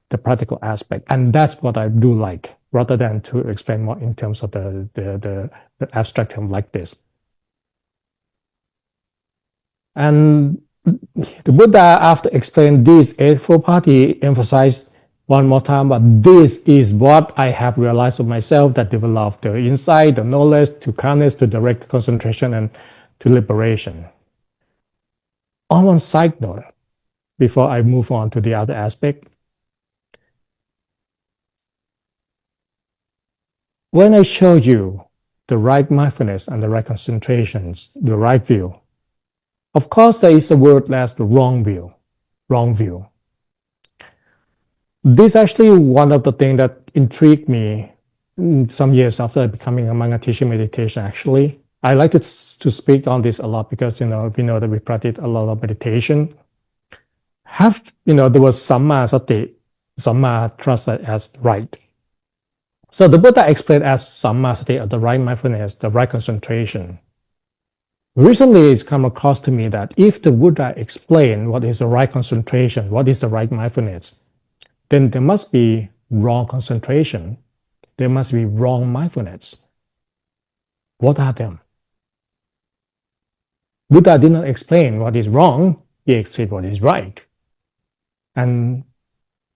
the practical aspect. And that's what I do like, rather than to explain more in terms of the abstract term like this. And the Buddha, after explaining this Eightfold Path, emphasized one more time, but this is what I have realized of myself, that developed the insight, the knowledge, to calmness, to direct concentration, and to liberation. On one side note, before I move on to the other aspect, when I show you the right mindfulness and the right concentrations, the right view, of course there is a word that's the wrong view. Wrong view. This is actually one of the things that intrigued me some years after becoming a monk teaching meditation, actually. I like to speak on this a lot because, we know that we practice a lot of meditation. There was Samma Sati, Samma translated as right. So the Buddha explained as Samma Sati, the right mindfulness, the right concentration. Recently, it's come across to me that if the Buddha explained what is the right concentration, what is the right mindfulness, then there must be wrong concentration. There must be wrong mindfulness. What are them? Buddha did not explain what is wrong, he explained what is right. And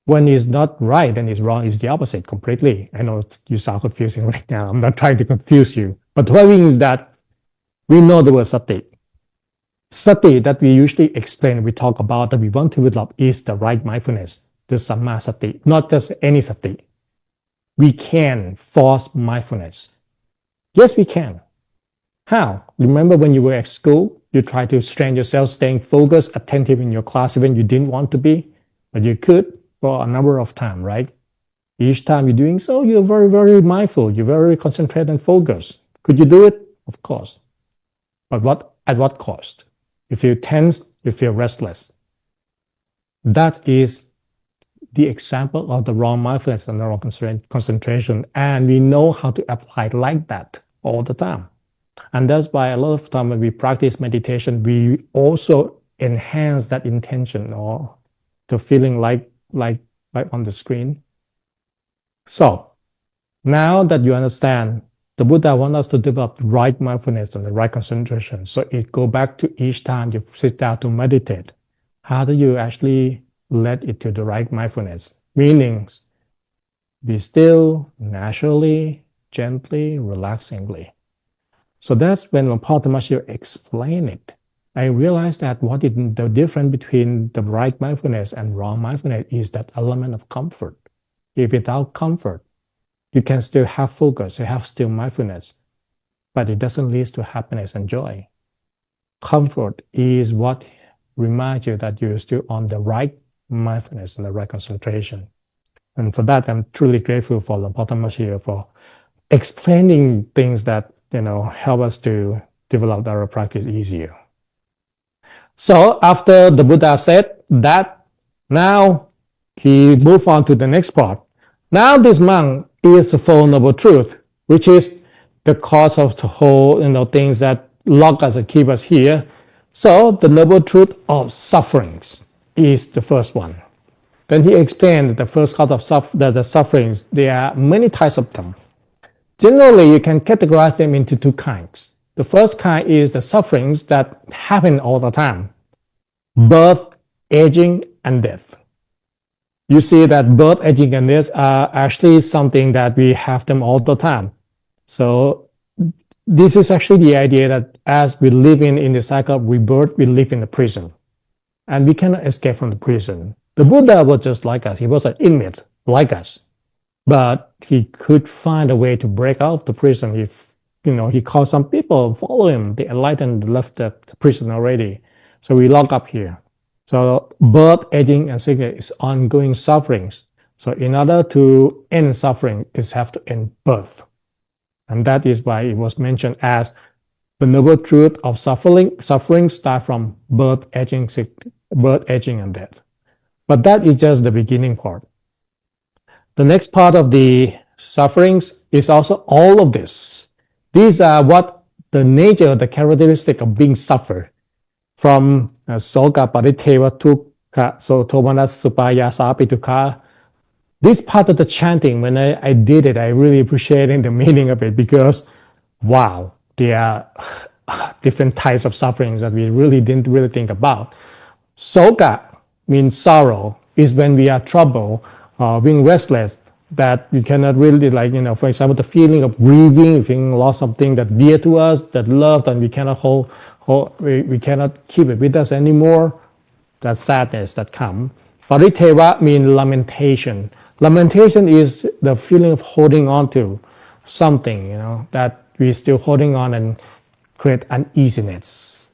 when it's not right, then it's wrong, is the opposite completely. I know you sound confusing right now. I'm not trying to confuse you. But the point is that we know the word sati. Sati that we usually explain, we talk about, that we want to develop is the right mindfulness, the Samma Sati, not just any sati. We can force mindfulness. Yes, we can. How? Remember when you were at school, you tried to strain yourself, staying focused, attentive in your class even you didn't want to be, but you could for a number of times, right? Each time you're doing so, you're very, very mindful. You're very concentrated and focused. Could you do it? Of course. But at what cost? You feel tense, you feel restless. That is the example of the wrong mindfulness and the wrong concentration. And we know how to apply like that all the time. And that's why a lot of time when we practice meditation, we also enhance that intention or the feeling like on the screen. So now that you understand, the Buddha wants us to develop the right mindfulness and the right concentration. So it go back to each time you sit down to meditate. How do you actually let it to the right mindfulness? Meaning, be still, naturally, gently, relaxingly. So that's when Paul explained it. I realized that the difference between the right mindfulness and wrong mindfulness is that element of comfort. If without comfort, you can still have focus, you have still mindfulness, but it doesn't lead to happiness and joy. Comfort is what reminds you that you're still on the right mindfulness and the right concentration. And for that, I'm truly grateful for Dhammacakkappavattanasutta for explaining things that help us to develop our practice easier. So after the Buddha said that, now he moved on to the next part. Now this monk is the Four Noble Truths, which is the cause of the whole things that lock us and keep us here. So the Noble Truth of sufferings is the first one. Then he explained that the first cause of the sufferings, there are many types of them. Generally, you can categorize them into two kinds. The first kind is the sufferings that happen all the time. Birth, aging, and death. You see that birth, aging, and death are actually something that we have them all the time. So this is actually the idea that as we live in the cycle of rebirth, we live in the prison. And we cannot escape from the prison. The Buddha was just like us. He was an inmate like us. but he could find a way to break out of the prison. He called some people, follow him. The enlightened left the prison already. So we lock up here. So birth, aging, and sickness is ongoing sufferings. So in order to end suffering, it has to end birth. And that is why it was mentioned as the noble truth of suffering start from birth, aging, and death. But that is just the beginning part. The next part of the sufferings is also all of this. These are what the nature, the characteristic of being suffered from Soka Pariteva Tukha, so Tomanas Supaya Sapituka. This part of the chanting, when I did it, I really appreciated the meaning of it because, wow, there are different types of sufferings that we really didn't really think about. Soka means sorrow, is when we are troubled, being restless, that we cannot really, for example, the feeling of grieving, feeling lost something that dear to us, that loved, and we cannot we cannot keep it with us anymore. That sadness that comes. Pariteva means lamentation. Lamentation is the feeling of holding on to something, that we're still holding on and create uneasiness.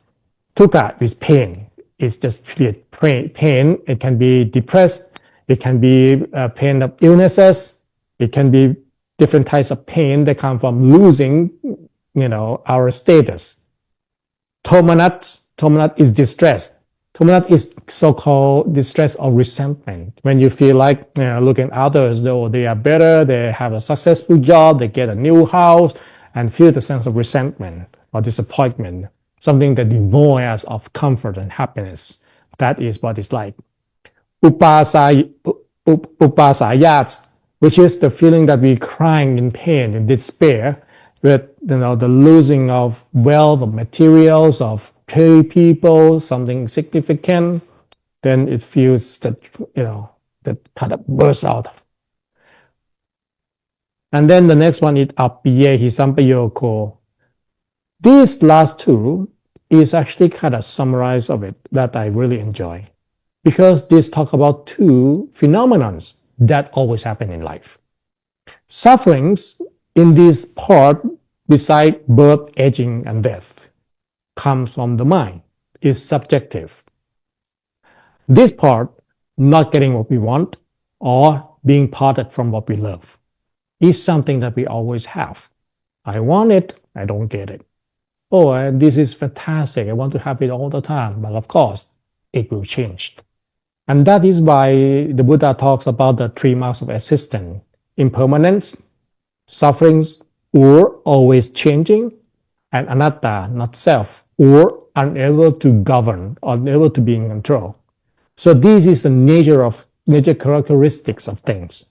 Tukha is pain. It's just pain. It can be depressed. It can be pain of illnesses. It can be different types of pain that come from losing, our status. Tomanat is distress. Tomanat is so-called distress or resentment. When you feel like looking at others, though they are better, they have a successful job, they get a new house, and feel the sense of resentment or disappointment, something that devoids us of comfort and happiness. That is what it's like. Upasayat, which is the feeling that we're crying in pain, in despair, with the losing of wealth, of materials, of people, something significant, then it feels that that kind of bursts out. And then the next one is apiye hisampayoko. These last two is actually kind of summarize of it that I really enjoy, because this talk about two phenomena that always happen in life. Sufferings in this part, beside birth, aging, and death, comes from the mind, is subjective. This part, not getting what we want or being parted from what we love, is something that we always have. I want it, I don't get it. Oh, this is fantastic, I want to have it all the time, but of course, it will change. And that is why the Buddha talks about the three marks of existence: impermanence, sufferings, or always changing, and anatta, not self, or unable to govern, unable to be in control. So this is the nature characteristics of things.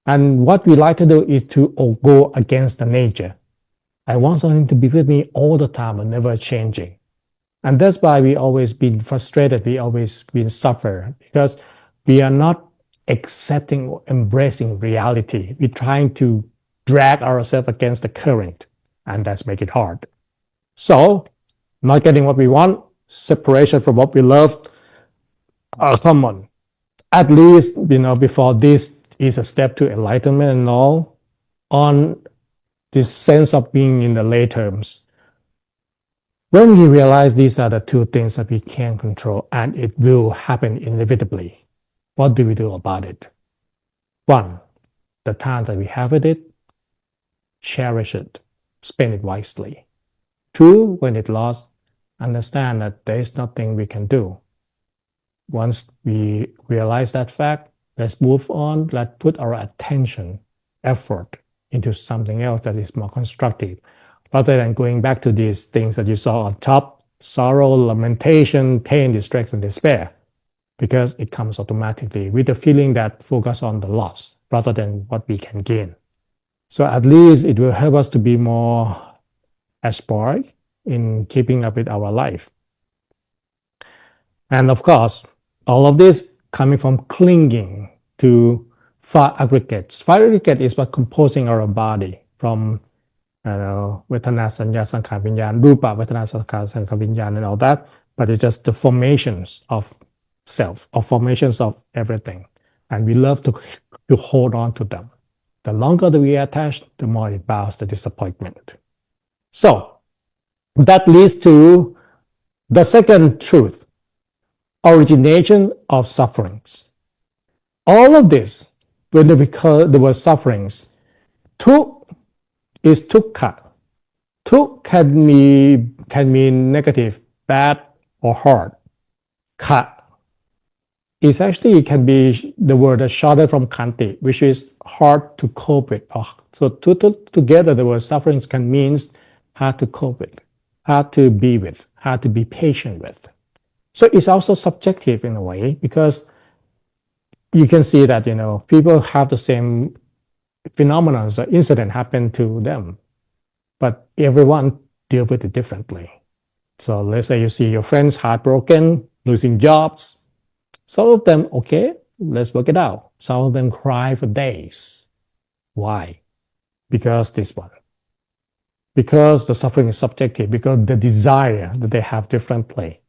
And what we like to do is to go against the nature. I want something to be with me all the time and never changing. And that's why we always been frustrated, we always been suffer, because we are not accepting or embracing reality. We're trying to drag ourselves against the current, and that's make it hard. So, not getting what we want, separation from what we love, are common. At least, before this is a step to enlightenment and all, on this sense of being in the lay terms. When we realize these are the two things that we can't control and it will happen inevitably, what do we do about it? One, the time that we have with it, cherish it, spend it wisely. Two, when it lost, understand that there is nothing we can do. Once we realize that fact, let's move on, let's put our attention, effort into something else that is more constructive, rather than going back to these things that you saw on top: sorrow, lamentation, pain, distress, and despair, because it comes automatically with the feeling that focus on the loss rather than what we can gain. So at least it will help us to be more aspiring in keeping up with our life. And of course, all of this coming from clinging to five aggregates. Five aggregates is what composing our body from Vedana, Sanya, Sankhara, Vinyan, Rupa, Vedana, Sankhara, Sankhara, Vinyan, and all that. But it's just the formations of self, or formations of everything. And we love to hold on to them. The longer that we attach, the more it bounds the disappointment. So that leads to the second truth, origination of sufferings. All of this, when we call the word sufferings, tu is tukkha. Tu can mean negative, bad, or hard. Ka is actually can be the word that shortened from kanti, which is hard to cope with. So together the word sufferings can mean hard to cope with, hard to be with, hard to be patient with. So it's also subjective in a way, because you can see that people have the same phenomena or incident happen to them, but everyone deal with it differently. So let's say you see your friends heartbroken, losing jobs. Some of them, okay, let's work it out. Some of them cry for days. Why? Because this one. Because the suffering is subjective, because the desire that they have differently.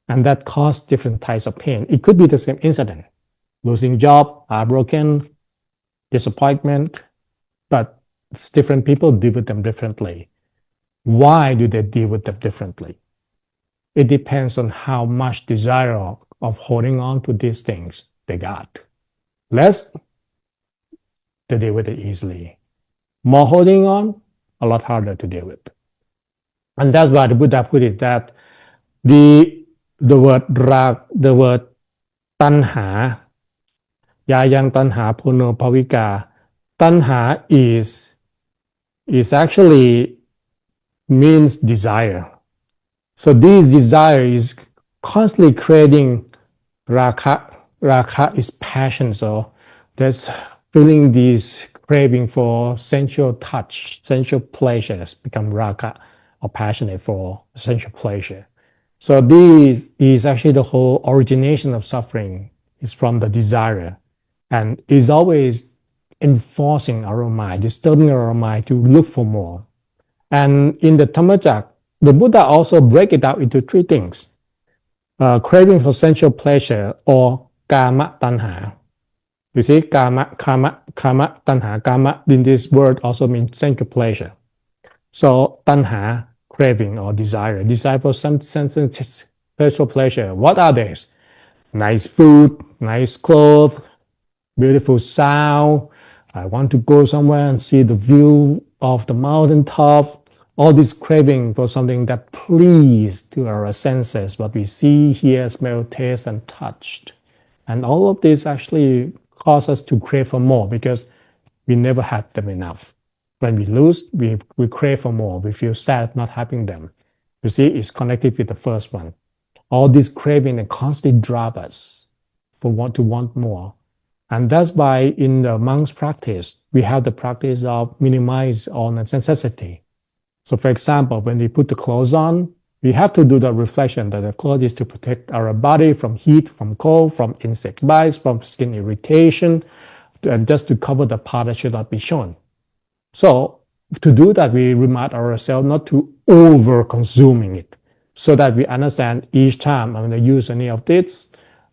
And that causes different types of pain. It could be the same incident. Losing job, heartbroken, disappointment, but different people deal with them differently. Why do they deal with them differently? It depends on how much desire of holding on to these things they got. Less, they deal with it easily. More holding on, a lot harder to deal with. And that's why the Buddha put it that the word tanha, yayang tanha puno pavika, tanha is actually means desire. So this desire is constantly creating rakha. Rakha is passion. So there's feeling this craving for sensual touch, sensual pleasures become rakha, or passionate for sensual pleasure. So this is actually the whole origination of suffering is from the desire, and is always enforcing our mind, disturbing our mind to look for more. And in the Dhammacakkappavattanasutta, the Buddha also break it out into three things. Craving for sensual pleasure, or kama tanha. You see, kama tanha. Kama in this word also means sensual pleasure. So tanha, craving or desire for some sensual pleasure. What are these? Nice food, nice clothes, beautiful sound. I want to go somewhere and see the view of the mountaintop. All this craving for something that pleases to our senses, what we see, hear, smell, taste, and touch. And all of this actually cause us to crave for more, because we never had them enough. When we lose, we crave for more. We feel sad not having them. You see, it's connected with the first one. All this craving and constantly drive us to want more. And that's why in the monk's practice, we have the practice of minimize all necessity. So for example, when we put the clothes on, we have to do the reflection that the clothes is to protect our body from heat, from cold, from insect bites, from skin irritation, and just to cover the part that should not be shown. So to do that, we remind ourselves not to over-consuming it, so that we understand each time I'm going to use any of this,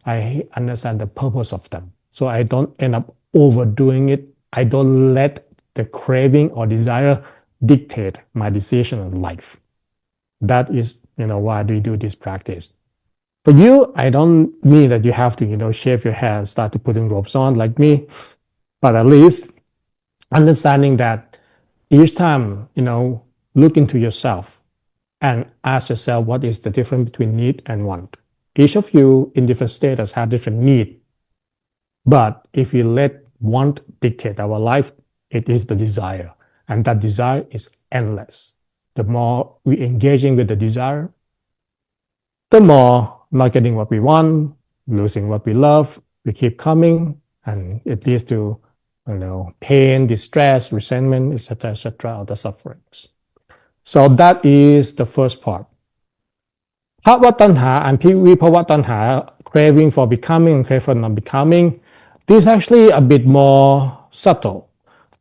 I understand the purpose of them. So I don't end up overdoing it. I don't let the craving or desire dictate my decision in life. That is, why we do this practice. For you, I don't mean that you have to, shave your hair and start to putting robes on like me, but at least understanding that each time, look into yourself and ask yourself what is the difference between need and want. Each of you in different status have different need, but if we let want dictate our life, it is the desire, and that desire is endless. The more we engaging with the desire, the more not getting what we want, losing what we love, we keep coming, and it leads to pain, distress, resentment, etc., other sufferings. So that is the first part. Bhava tanha and vibhava tanha, craving for becoming and craving for not becoming, this is actually a bit more subtle,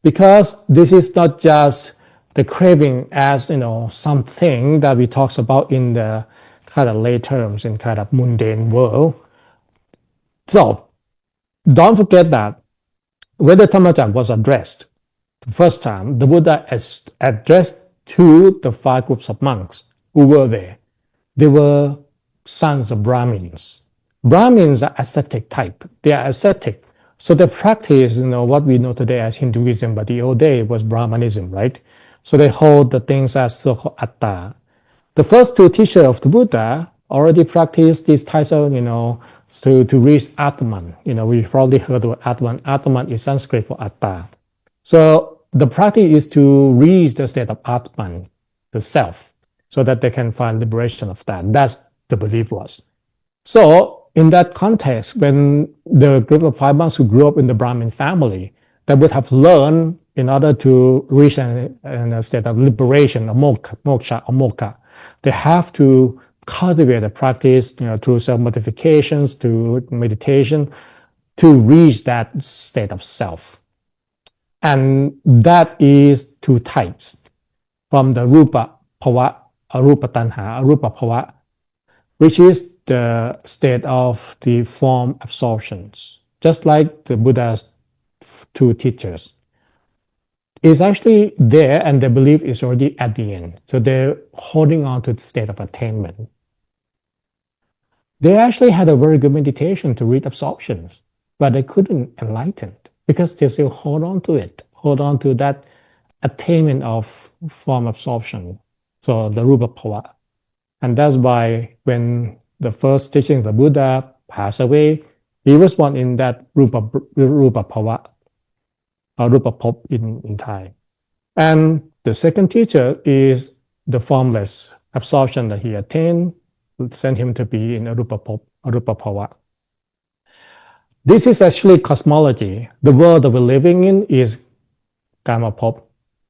because this is not just the craving as something that we talk about in the kind of lay terms in kind of mundane world. So don't forget that when the Dhammacakkappavattanasutta was addressed, first time, the Buddha addressed to the 5 groups of monks who were there. They were sons of Brahmins. Brahmins are ascetic type. They are ascetic. So they practice, what we know today as Hinduism, but the old day was Brahmanism, right? So they hold the things as so-called atta. The first 2 teachers of the Buddha already practiced these types of, to reach Atman. We probably heard of Atman. Atman is Sanskrit for atta. So the practice is to reach the state of Atman, the self, so that they can find liberation of that. That's the belief was. So in that context, when the group of 5 monks who grew up in the Brahmin family, they would have learned in order to reach a state of liberation, a moksha, or moksha, they have to cultivate a practice, through self-modifications, through meditation, to reach that state of self. And that is 2 types, from the rupa bhava, arupa tanha, arupa bhava, which is the state of the form absorptions, just like the Buddha's 2 teachers. Is actually there, and they believe it's already at the end. So they're holding on to the state of attainment. They actually had a very good meditation to read absorptions, but they couldn't enlighten because they still hold on to it, hold on to that attainment of form absorption. So the rupa bhava. And that's why when the first teaching of the Buddha passed away, he was born in that rupa bhava, or rupa bhava in Thai. And the second teacher is the formless absorption that he attained, sent him to be in arupa bhava. This is actually cosmology. The world that we're living in is karma bhava.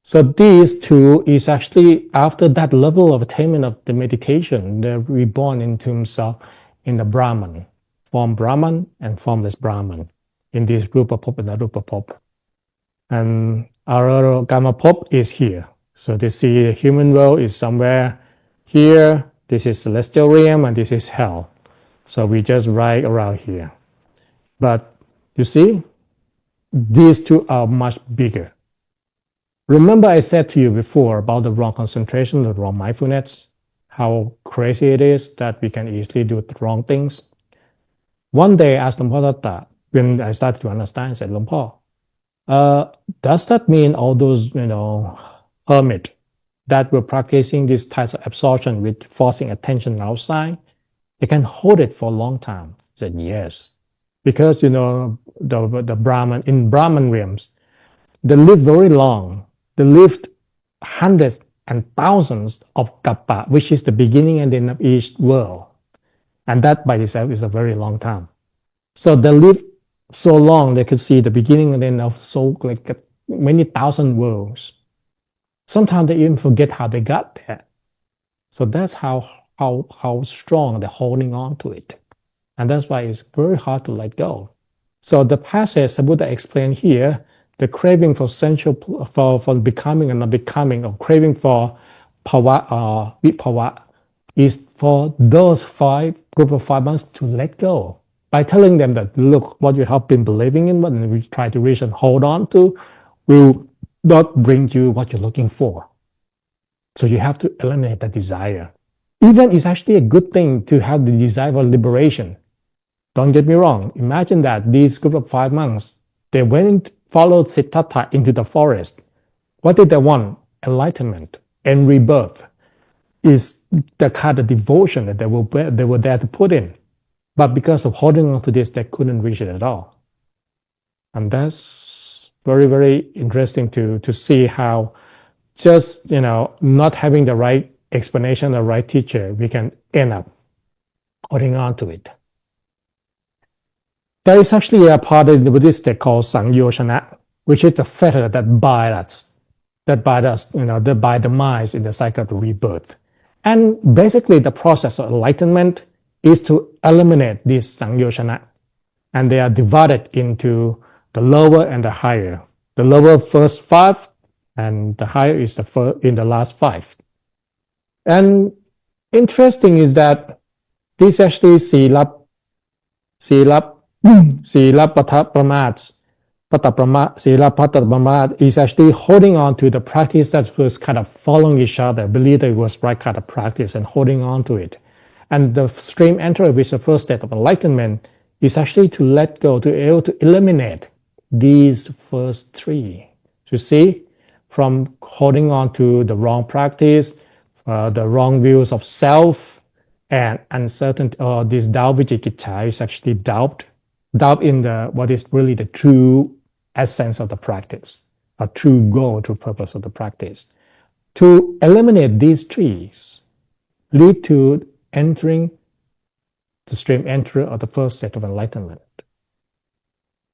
So these 2 is actually after that level of attainment of the meditation, they're reborn in terms of in the Brahman, form Brahman and formless Brahman, in this rupa bhava and arupa bhava. And our karma bhava is here. So they see the human world is somewhere here. This is celestial realm and this is hell. So we just right around here. But you see, these 2 are much bigger. Remember I said to you before about the wrong concentration, the wrong mindfulness, how crazy it is that we can easily do the wrong things. One day I asked Luang Por Tata, when I started to understand, I said, Luang Por, does that mean all those, hermit that were practicing these types of absorption with forcing attention outside, they can hold it for a long time? I said, yes. Because, the Brahman, in Brahman realms, they live very long. They lived hundreds and thousands of kappa, which is the beginning and end of each world. And that by itself is a very long time. So they live so long, they could see the beginning and end of so like many thousand worlds. Sometimes they even forget how they got there. So that's how strong they're holding on to it. And that's why it's very hard to let go. So the passage the Buddha explained here, the craving for sensual, for becoming and not becoming, or craving for bhava or vibhava, is for those group of 5 months to let go. By telling them that, look, what you have been believing in, what we try to reach and hold on to, will not bring you what you're looking for. So you have to eliminate that desire. Even it's actually a good thing to have the desire for liberation. Don't get me wrong. Imagine that these group of 5 monks, they went, followed Siddhartha into the forest. What did they want? Enlightenment and rebirth is the kind of devotion that they were there to put in. But because of holding on to this, they couldn't reach it at all. And that's very, very interesting to see how just, not having the right explanation, the right teacher, we can end up holding on to it. There is actually a part in the Buddhist that called Sangyoshana, which is the fetter that binds us, that bind the minds in the cycle of rebirth. And basically the process of enlightenment is to eliminate this Sangyoshana. And they are divided into the lower and the higher. The lower first 5, and the higher is in the last 5. And interesting is that this actually Silapata Pramats, Sila Patabama is actually holding on to the practice that was kind of following each other, believe that it was right kind of practice and holding on to it. And the stream enterer, which is the first state of enlightenment, is actually to let go, to be able to eliminate these first three. You see, from holding on to the wrong practice, the wrong views of self, and uncertainty, or this doubt vicikiccha is actually doubt in the what is really the true essence of the practice, a true goal, true purpose of the practice. To eliminate these trees lead to entering the stream enterer of the first state of enlightenment.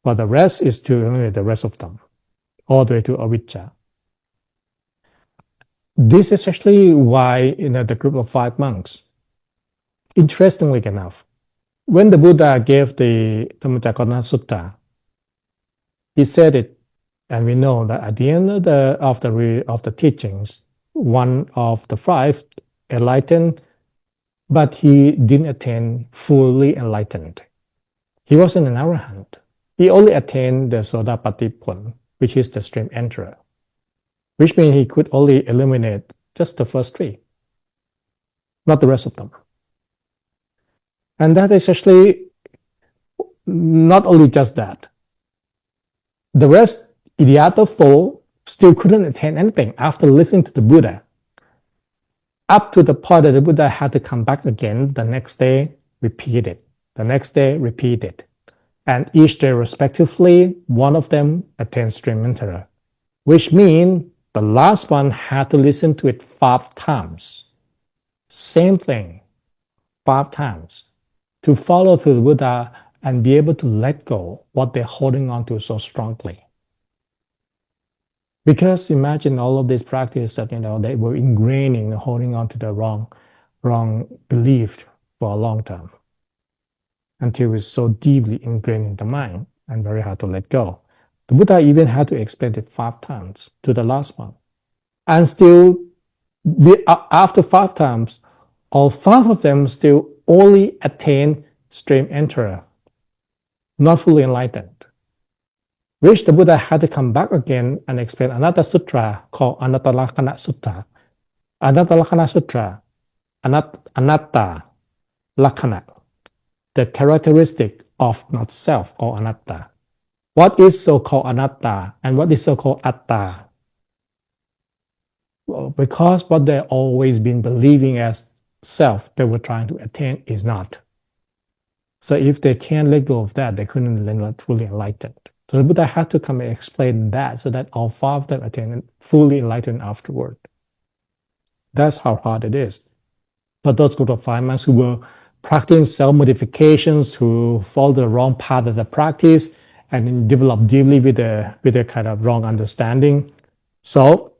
But the rest is to eliminate the rest of them, all the way to avijja. This is actually why in the group of 5 monks, interestingly enough, when the Buddha gave the Dhammacakkappavattanasutta, he said it, and we know that at the end of the teachings, one of the 5 enlightened, but he didn't attain fully enlightened. He wasn't an arahant. He only attained the Sodapatipun, which is the stream enterer, which means he could only eliminate just the first 3, not the rest of them. And that is actually not only just that. The rest, the other 4, still couldn't attain anything after listening to the Buddha, up to the point that the Buddha had to come back again the next day, repeat it. The next day, repeat it. And each day respectively, one of them attained stream enterer, which means the last one had to listen to it 5 times. Same thing, 5 times, to follow through the Buddha and be able to let go what they're holding on to so strongly. Because imagine all of this practice that they were ingrained in holding on to the wrong belief for a long time, until it's so deeply ingrained in the mind and very hard to let go. The Buddha even had to explain it 5 times to the last one. And still, after 5 times, all 5 of them still only attain stream enterer, not fully enlightened. Which the Buddha had to come back again and explain another sutra called Untitled Sutra, Anatta Lakkhana, the characteristic of not self or anatta. What is so-called anatta and what is so-called atta? Well, because what they've always been believing as self they were trying to attain is not. So if they can't let go of that, they couldn't fully enlightened. So the Buddha had to come and explain that so that all 5 of them attained fully enlightened afterward. That's how hard it is. But those group of 5 monks who were practicing self-modifications, who follow the wrong path of the practice and develop deeply with a kind of wrong understanding. So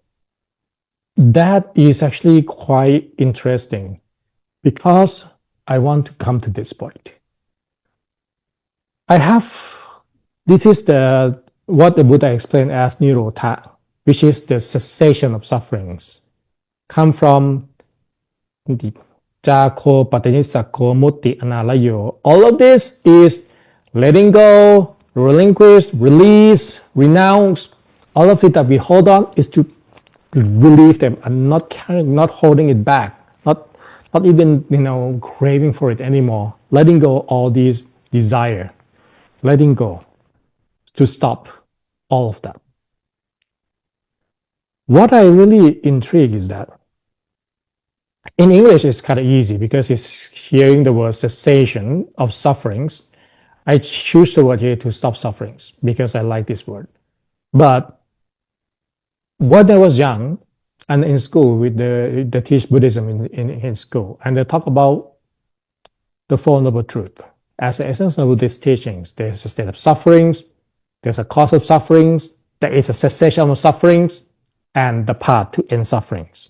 that is actually quite interesting, because I want to come to this point. This is what the Buddha explained as Nirodha, which is the cessation of sufferings. Come from Jako Patinisako Mutti Analayo. All of this is letting go, relinquish, release, renounce. All of it that we hold on is to relieve them and not carrying, not holding it back, not even craving for it anymore. Letting go all these desire, letting go, to stop all of that. What I really intrigued is that in English it's kind of easy because it's hearing the word cessation of sufferings. I choose the word here to stop sufferings because I like this word. But when I was young and in school, they teach Buddhism in school, and they talk about the Four Noble Truths. As the essence of Buddhist teachings, there's a state of sufferings, there's a cause of sufferings, there is a cessation of sufferings, and the path to end sufferings.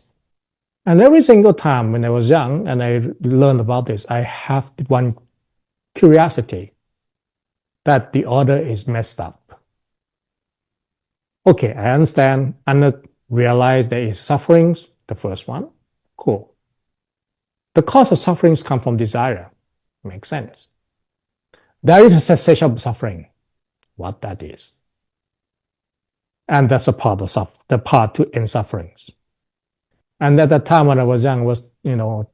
And every single time when I was young and I learned about this, I have one curiosity that the order is messed up. Okay, I understand and realize there is sufferings, the first one, cool. The cause of sufferings come from desire, makes sense. There is a cessation of suffering, what that is. And that's a part of the path to end sufferings. And at that time when I was young,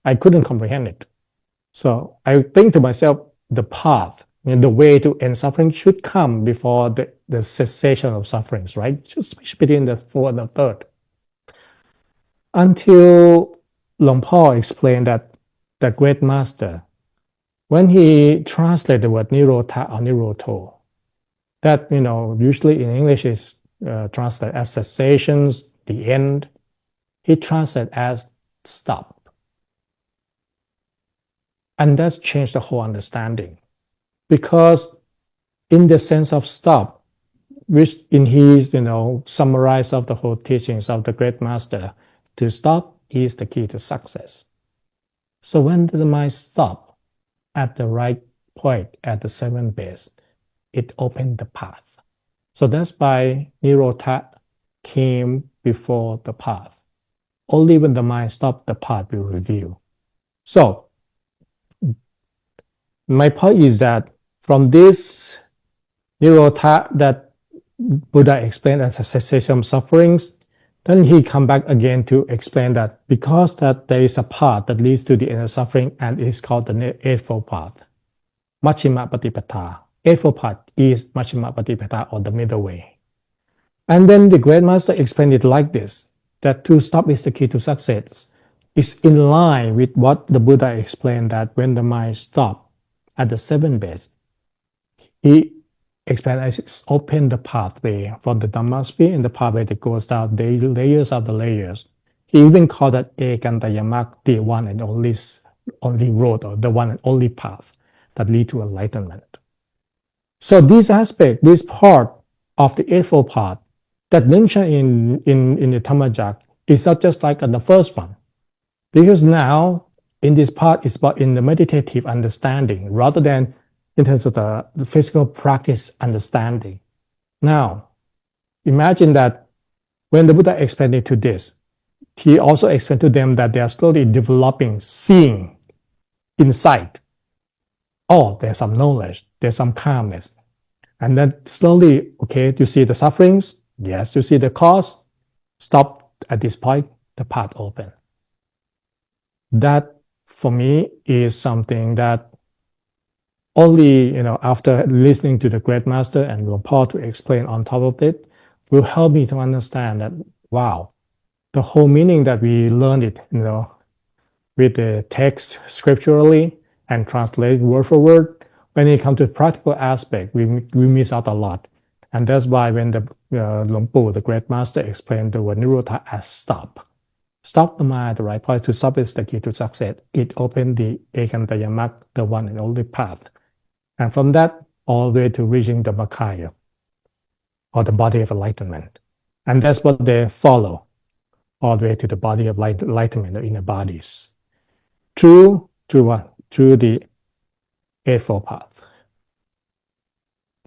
I couldn't comprehend it. So I think to myself, the path, the way to end suffering should come before the cessation of sufferings, right? Just between the fourth and the third. Until Long Paul explained that the great master, when he translated the word nirota or niroto, that, usually in English is translated as cessations, the end, he translated as stop. And that's changed the whole understanding. Because in the sense of stop, which in his, summarize of the whole teachings of the great master, to stop is the key to success. So when the mind stop at the right point, at the seventh base, it opened the path. So that's why Nirota came before the path. Only when the mind stopped, the path will reveal. So my point is that from this Nirota that Buddha explained as a cessation of sufferings, then he come back again to explain that because that there is a path that leads to the end of suffering, and it is called the Eightfold Path. Majjhima Patipata. Eightfold Path is Majjhima Patipata, or the middle way. And then the Great Master explained it like this, that to stop is the key to success. It's in line with what the Buddha explained, that when the mind stops at the seventh base, he explained as it's opened the pathway from the Dhamma sphere, and the pathway that goes down the layers of the layers. He even called that Ekantaya, the one and only road, or the one and only path that lead to enlightenment. So this aspect, this part of the Eightfold Path that mentioned in the Dhammacakkappavattanasutta is not just like on the first one. Because now in this part is about in the meditative understanding rather than in terms of the physical practice understanding. Now, imagine that when the Buddha explained it to this, he also explained to them that they are slowly developing, seeing, insight. Oh, there's some knowledge, there's some calmness. And then slowly, okay, you see the sufferings? Yes, you see the cause? Stop at this point, the path open. That, for me, is something that only, after listening to the Great Master and Luang Por to explain on top of it, will help me to understand that, wow, the whole meaning that we learned it, with the text scripturally and translate word for word, when it comes to practical aspect, we miss out a lot. And that's why when the Luang Por, the Great Master, explained the word Nirota as stop. Stop the mind at the right point. To stop is the key to success. It opened the Ekantaya, the one and only path. And from that, all the way to reaching the Dhammakaya, or the body of enlightenment. And that's what they follow, all the way to the body of enlightenment, the inner bodies. Through what? Through the Eightfold Path.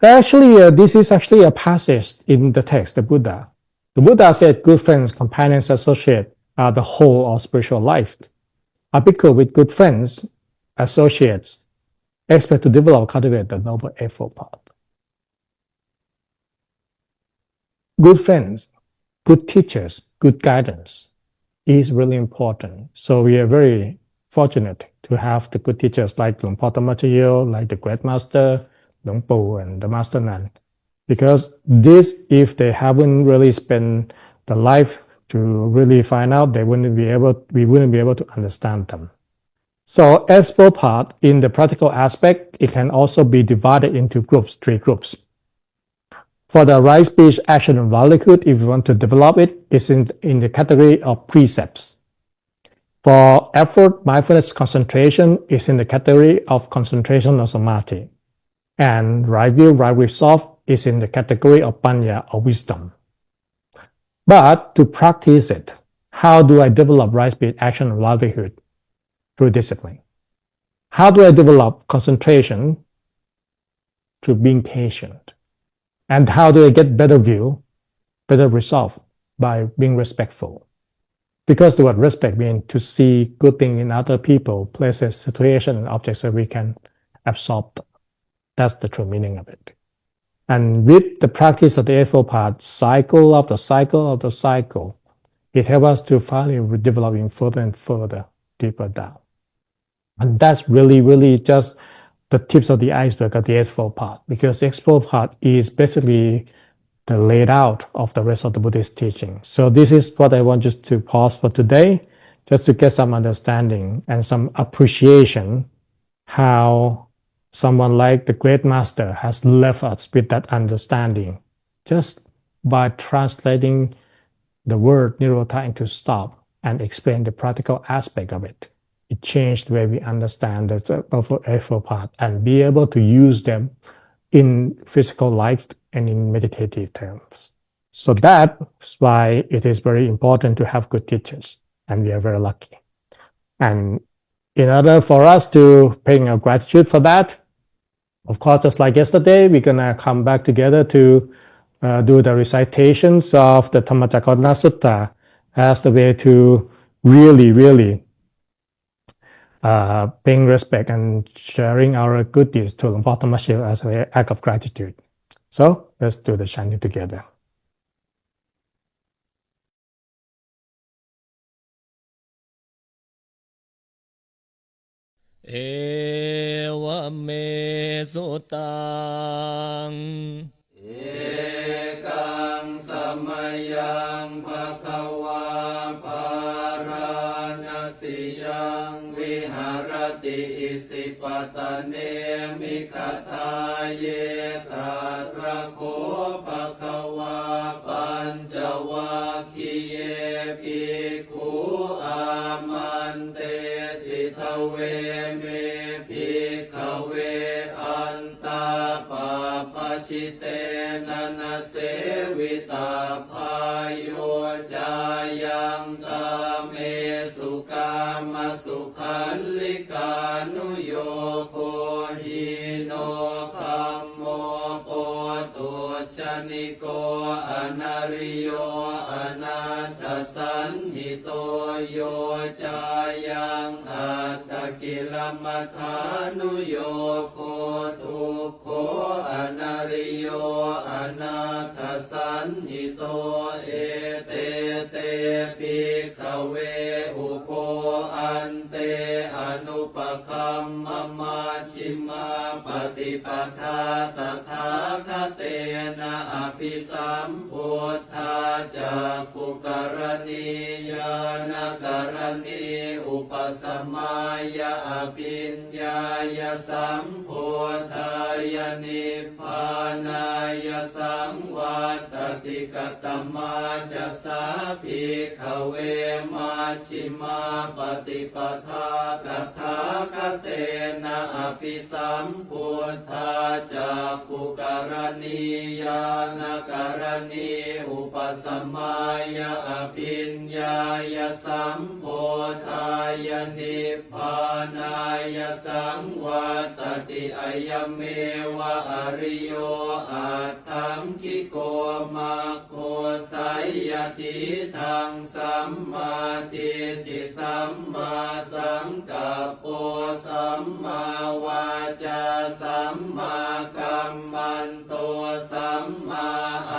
Actually, this is actually a passage in the text, the Buddha. The Buddha said, good friends, companions, associates are the whole of spiritual life. A bhikkhu with good friends, associates, expect to develop, cultivate the Noble Eightfold Path. Good friends, good teachers, good guidance is really important. So we are very fortunate to have the good teachers like Luang Por Dhammachayo, like the Great Master, Luang Por, and the Master Nan. Because this, if they haven't really spent the life to really find out, we wouldn't be able to understand them. So Eightfold Path, in the practical aspect, it can also be divided into groups, 3 groups. For the right speech, action, and livelihood, if you want to develop it, it's in the category of precepts. For effort, mindfulness, concentration is in the category of concentration or samadhi. And right view, right resolve is in the category of panya or wisdom. But to practice it, how do I develop right speech, action, and livelihood? Through discipline. How do I develop concentration? Through being patient. And how do I get better view, better resolve? By being respectful. Because the word respect means to see good things in other people, places, situations, and objects so we can absorb them. That's the true meaning of it. And with the practice of the Eightfold Path, cycle after cycle after cycle, it helps us to finally developing further and further, deeper down. And that's really, really just the tips of the iceberg of the Eightfold Path, because the Eightfold Path is basically the laid out of the rest of the Buddhist teaching. So this is what I want just to pause for today, just to get some understanding and some appreciation how someone like the great master has left us with that understanding just by translating the word nirota into stop and explain the practical aspect of it. It changed the way we understand the Eightfold Path and be able to use them in physical life and in meditative terms. So that's why it is very important to have good teachers, and we are very lucky. And in order for us to pay our gratitude for that, of course, just like yesterday, we're gonna come back together to do the recitations of the Dhammacakkappavattanasutta as the way to really paying respect and sharing our good deeds to Luang Por Thammashiv as an act of gratitude. So let's do the chanting together. Eva me sutang Ekang samayang bhagawa paranasiyang viharati isipatane mikataye tatrako bhagawa pancawakhiye bhikkhu amante sitawe Chite nana sevita payo jayang tame sukama sukhalika nuyoko hino kammo poto chaniko anariyo anatasanhito yo jayang atakilamatha nuyoko tukho anariyo anatasanhito ete bhikkhave upo ante anupakamma chimma patipatha tathakatena apisambuddha jakkukaraniya nakarani upasamaya apinyaya sambuddhaya nippanaya samvatati katama jasa bhikkhave machima patipatha tathakatena apisambuddha jakkukaraniya nakarani upasamaya apinyaya sambuddhaya nippanaya samvatati ayameva ariyo atthangkiko makho sayati thang sammaditi samma sankappo samma vaca samma kammanto samma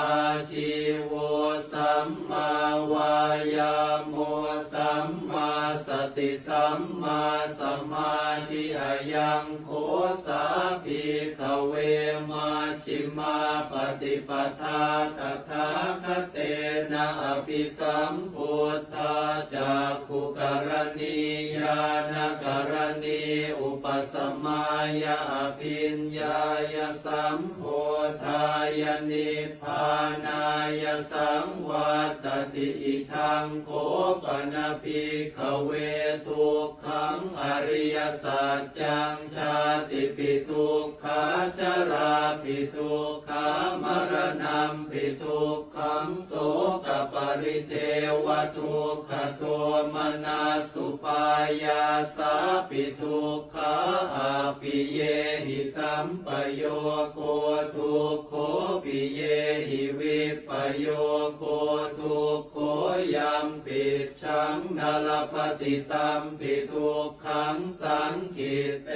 achivo samma vayamo samma sati samma samadhi ayang kho sa bhikkhave machima patipatha tathakatena apisambuddha jakkukaraniya nakarani upasamaya apinyaya sambuddhaya nippanaya samvatati ithang kopana bhikkhave tukkhang ariya saccang chati pitukha chara pitukha maranam pitukha ขังโสกปริเทวทุกขโทมนัสสุปายาสาปิทุกขาอาปิเยหิสัมปโยโคทุกโขปิเยหิวิปโยโคทุกโขยัมปิชังนาลปฏิตัมปิทุกขังสังขิตเต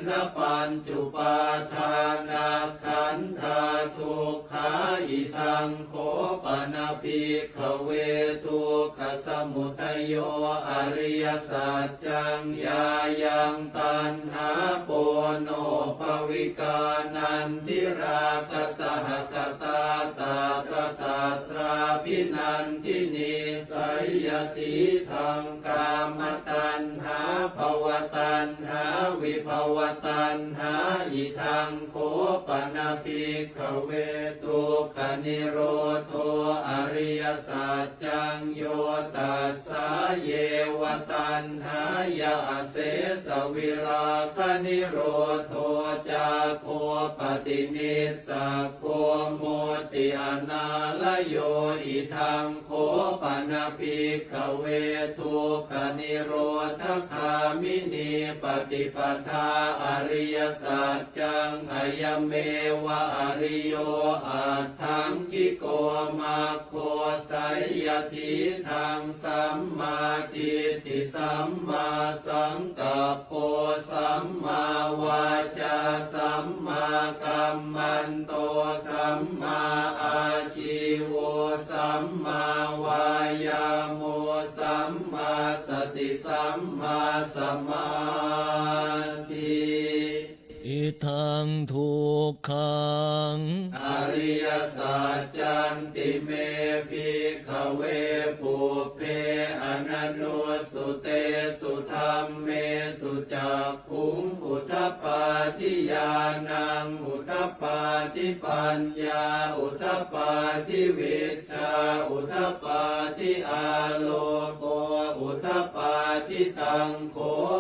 นะปัญจุปาทานาขันธาทุกขาอิทังโขปนะภิกขเวทุกขสมุทัยโยอริยสัจจังยายังตัณหาโปโนภวิกานันทิราคสหคตาตาตตาตราภินันทินิสัยยติทังกามตัณหาภวตัณหาวิภวตัณหาอิทังโขปนะภิกขเวทุกขนิโรโธอริยสัจจังโยตัสสะเยวตัณหายาเสสวิราคนิโรโธจาโคปฏินิสสะโคโมติอนาลโยอิทังโขปนะภิกขเวทุกขนิโรธคามินีปฏิปทาอริยสัจจังอายเมวะอริโยอัตถังคิโกมาโคสัยยทิทังสัมมาทิฏฐิสัมมาสังกัปโปสัมมาวาจาสัมมากัมมันโตสัมมาอาชีโวสัมมาวายาโมสัมมาสติสัมมาสมาธิอิทังทุกขังอริยสัจจันติเมภิกขเวปุเพอนันโนสุเตสุธรรมเมสุจักขุงอุทปปาทิญาณังอุทปปาทิปัญญาอุทปปาทิวิชชาอุทปปาทิอาโลโกอุทปปาทิตังโข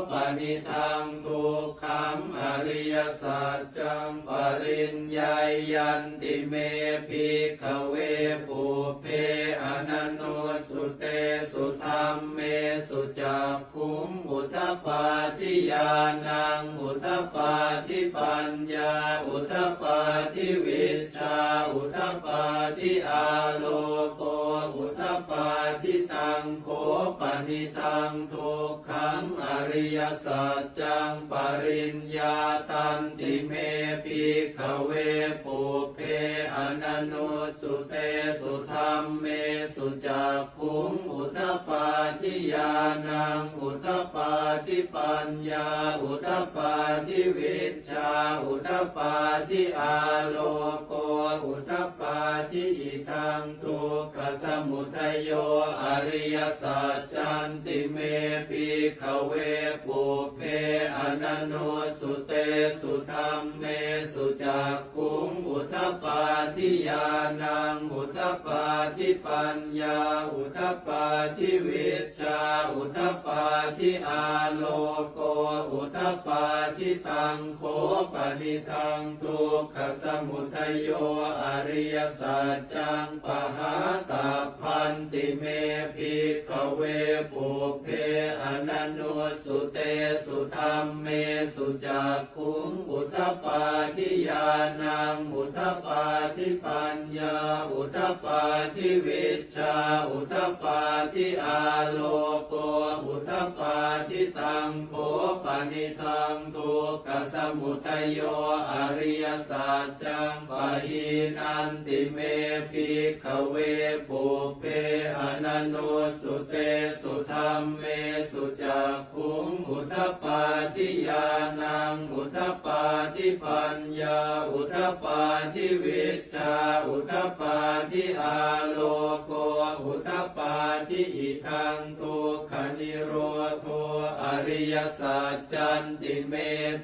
ปนิทังทุกขังอริยสัจจังปริญญายันติเมภิกขเวปุเพอนันโนสุเตสุธรรมเมสุจักขุงอุทปปาทิญาณังอุทปปาทิปัญญาอุทปปาทิวิชชาอุทปปาทิอาโลโกอุทปปาทิตังโขปนิทังทุกขังอริยสัจจังปริญญาตันติเมภิกขเวปุเพอนันโนสุเตสุธรรมเมสุจักขุงอุทปปาทิญาณังอุทปปาทิปัญญาอุทปปาทิวิชชาอุทปปาทิอาโลโกอุทปปาทิอิทังทุกขสมุทัยโยอริยสัจจันติเมภิกขเวปุเพอนันโนสุเตสุธรรมเมสุจักขุงอุทปปาทิญาณังอุทปปาทิปัญญาอุทปปาทิวิชชาอุทปปาทิอาโลโกอุทปปาทิตังโขปนิทังทุกขสมุทัยโยอริยสัจจังปหาตัพพันติเมภิกขเวปุเพอนันโนสุเตสุธรรมเมสุจักขุงอุทปปาทิญาณังอุทปปาทิปัญญาอุทปปาทิวิชชาอุทปปาทิอาโลโกอุทปปาทิตังโขปนิทังทุกขสมุทัยโยอริยสัจจังปหินันติเมภิกขเวปุเพอนันโนสุเตสุธรรมเมสุจักขุงอุทปปาทิญาณังอุทปปาทิปัญญาอุทปปาทิวิชชาอุทปปาทิอาโลโกอุทปปาทิอิทังทุกขนิโรโธ อริยสัจจันติเม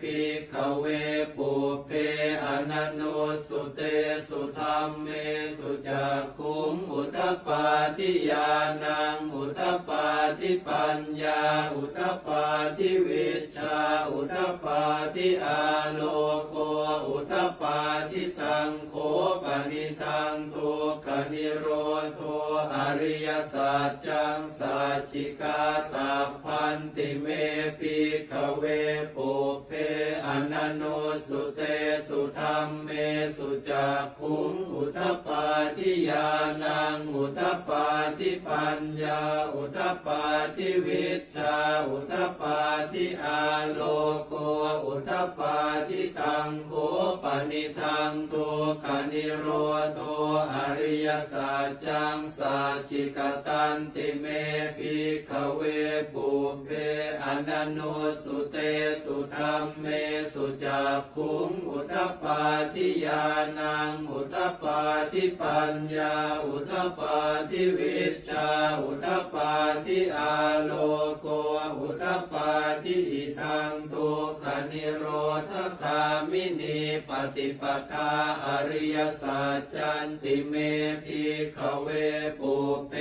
ภิกขเวปุพเพอนันโนสุเตสุธรรมเมสุจักขุงอุทปปาทิญาณังอุทปปาทิปัญญาอุทปปาทิวิชชาอุทปปาทิอาโลโกอุทปปาทิตังโคปนิทังทุกขนิโรธอริยสัจจังสัจฉิกาตาพันติเมภิกขเวปุพเพอนันโนสุเตสุธรรมเมสุจักขุงอุทปปาทิญาณังอุทปปาทิปัญญาอุทปปาทิวิชชาอุทปปาทิอาโลโกอุทปปาทิตังโคปนิทังทุกขนิโรธอริยสัจจังสัจฉิกตันติเมภิกขเวปุพเพอนันโนสุเตสุธรรมเมสุจักขุงอุทปปาทิญาณังอุทปปาทิปัญญาอุทปปาทิวิชชาอุทปปาทิอาโลโกอุทปปาทิอิทังทุกขนิโรธคามินีปฏิปทาอริยสัจจันติเมภิกขเวปุพเพ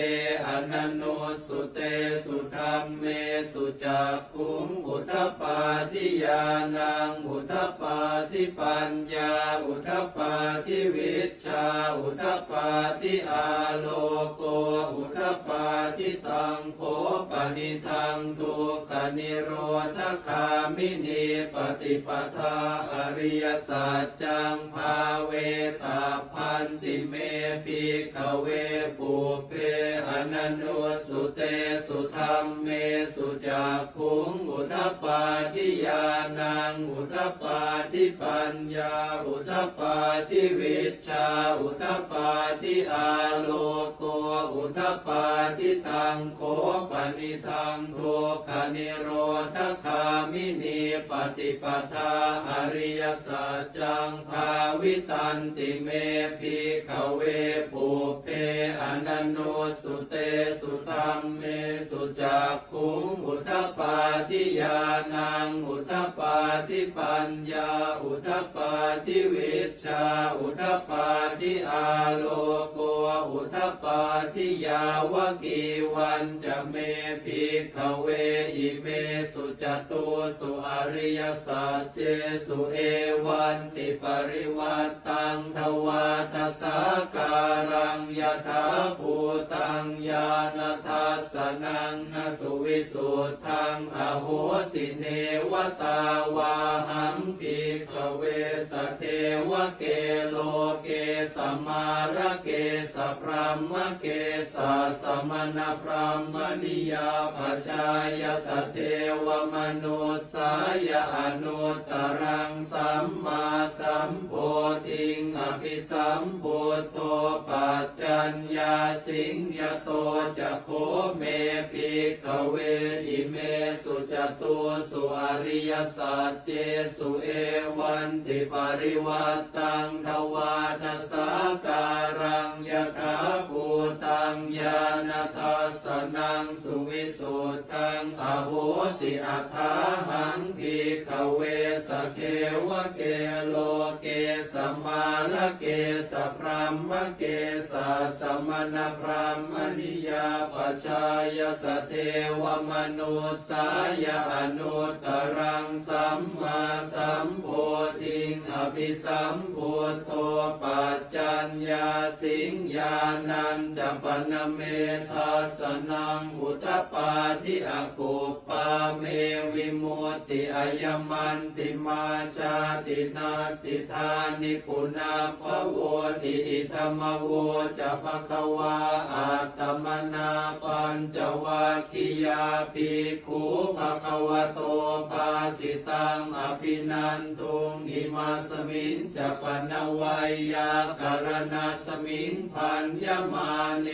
อนันโนสุเตสุธรรมเมสุจักขุงอุทปปาทิญาณังอุทปปาทิปัญญาอุทปปาทิวิชชาอุทปปาทิอาโลโกอุทปปาทิตังโคปนิทังทุกขนิโรธคามินีปฏิปทาอริยสัจจังภาเวตาพันติเมภิกขเวปุพเพอนันโนสุเตสุธรรมเมสุจักขุงอุทปปาทิญาณังอุทปปาทิปัญญาอุทปปาทิวิชชาอุทปปาทิอาโลโกอุทปปาทิตังโคปนิทังทุกขนิโรธคามินีปฏิปทาอริยสัจจังภาวิตันติเมภิกขเวปุพเพอนันโนสุเตสุธรรมเมสุจักขุงอุทปปาทิญาณังอุทปปาทิปัญญาอุทปปาทิวิชชาอุทปปาทิอาโลโกอุทปปาทิยาวกีวันจะเมภิกขเวอิเมสุจตุสุอริยสัจเจสุเอวันติปริวัตตังทวาทสาการังยถาภูตังญาณทัสสนังนสุวิสุทธังอโหสิเนวตาวาหังภิกขเวสเทวเกโลเกสมาระเกสพรหมเกสสมณพรหมนิยาปัจจายสเทวมนุสายอนุตตรังสัมมาสัมโพธิงอภิสัมพุทโธปัจจัญญาสิงยโตจะโคเมภิกขเวอิเมสุจตุสุอริยสัจเจสุเอวันติปริวัตตังทวาทสาการังยถาภูตังญาณทัสสนังสุวิสุทธังอโหสิอัฏฐาหังภิกขเวสเทวเกโลเกสมาระเกสพรหมเกสสมณพรหมนิยาปัจจายสเทวมนุสายอนุตตรังสัมมาสัมโพธิงอภิสัมพุทโธปัจจัญญาสิงญาณัญจปนเมทัสสนังอุทปปาทิอกุปปาเมวิมุตติอายมันติมาชาตินาติธานิปุนาภโวติอิธรรมโวจะภควาอัตตมนาปัญจวัคคียาภิกขุภควโตภาสิตังอภิ ปินันตุงอิมาสมิงจะปนวัยยาการณาสมิงพันยมาเน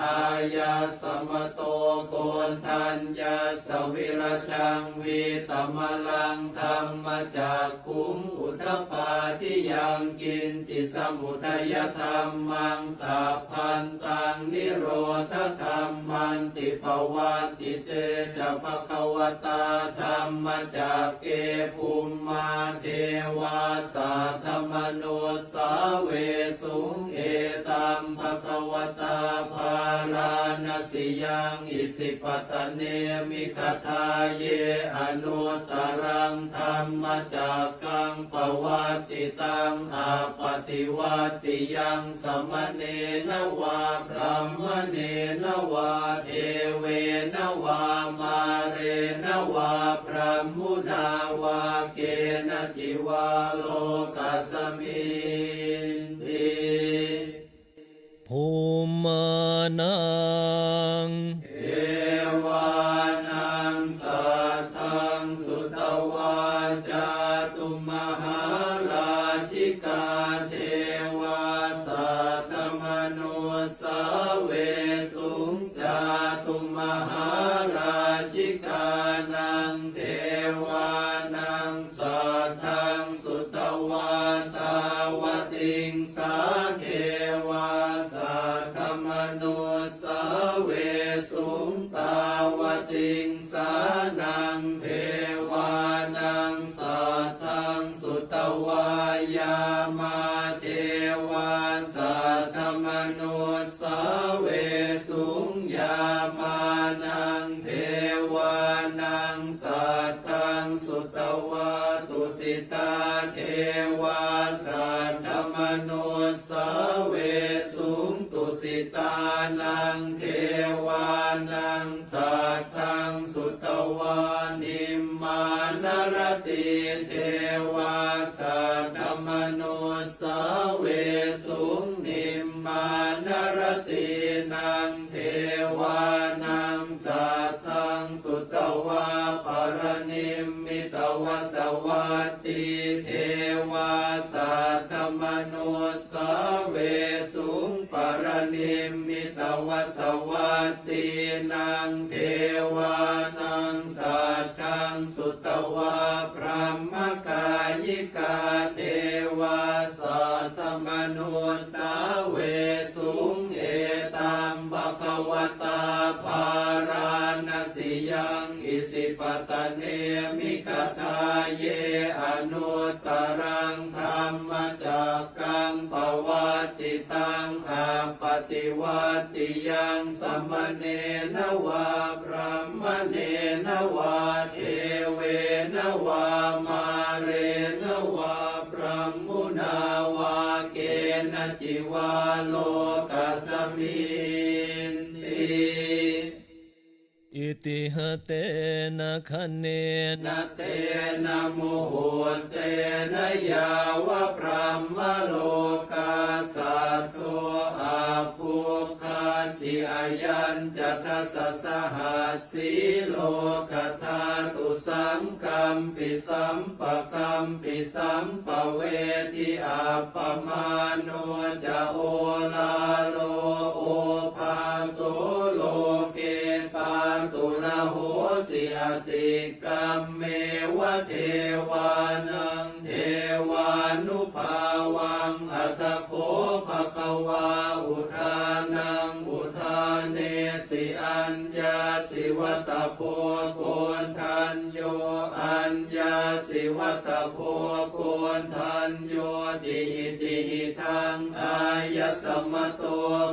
อายาสมโตโกนทัญญาสวิรชังวีตมลังธรรมจากขุมอุทธปาทิยังกินจิสมุทัยธรรมังสัพพันตังนิโรธธรรมันติภวัติเตจะภควตาธรรมจากเกภูมิมาเทวาสัทธมโนสาเวสุงเอตัมภควตาภาราณสิยังอิสิปตเนมิคทาเยอนุตตรังธรรมจากกังปวัติตังอาปฏิวัติยังสมเนนวาพรหมเนนวาเทเวนวามาเรนวาพรหมุนาวาเกณจิวาโลกัสมินติภูมานังเอวานังสัทธังสุตวาจาตุมหาราชิกาเทวาสัตตมโนสาเวสุงจาตุมหาราชิกานังเทวานังสัทธังสุตวาตาวติงสาเทวาสัตตมโนสาเวสุงตาวติงสานังเทวานังสัทธังสุตวายามาเทวาสัทธมโนสาเวสุงยามานังเทวานังสัทธังสุตวาตุสิตาเทวาสัทธมโนสาเวสุงตุสิตานังเทวานังสัทธังสุตวานิมมานรติเทวาสัทธมโนสาเวสุงนิมมานรตินังเทวานังสัทธังสุตวาปรนิมมิตวสวัตติเทวาสัทธมโนสาเวสุงปรนิมมิตวสวัตตินังเทวานังสัทธังสุตวาพรหมกายิกาเทวาสัทธมโนสาเวสุงเอตัมภควตาภาราณสิยังอิสิปตเนมิคทาเยอนุตตรังธรรมจากกังปวัติตังอาปฏิวัติยังสมเนนวาพรหมเนนวาเทเวนวามาเรนวาพรหมุนาวาเกณจิวาโลกัสมินติอิติหะเตนะคะเนนะเตนะโมโหเตนะยาวะพรหมโลกาสัตโตอาภูคาจิอายัญจัตสสหัสสีโลกธาตุสังกัมปิสัมปะกัมปิสัมปะเวทิอาปมาโนจะโอลาโลโอภาโสโลเกปาตุนะโหสิอติกัมเมวะเทวานังเทวานุภาวังอัตโคภควาอุทานังอุทานเนสิอัญญาสิวัตโพโกนทันโยอัญญาสิวัตโพโกนทันโยติติทังอายสมโต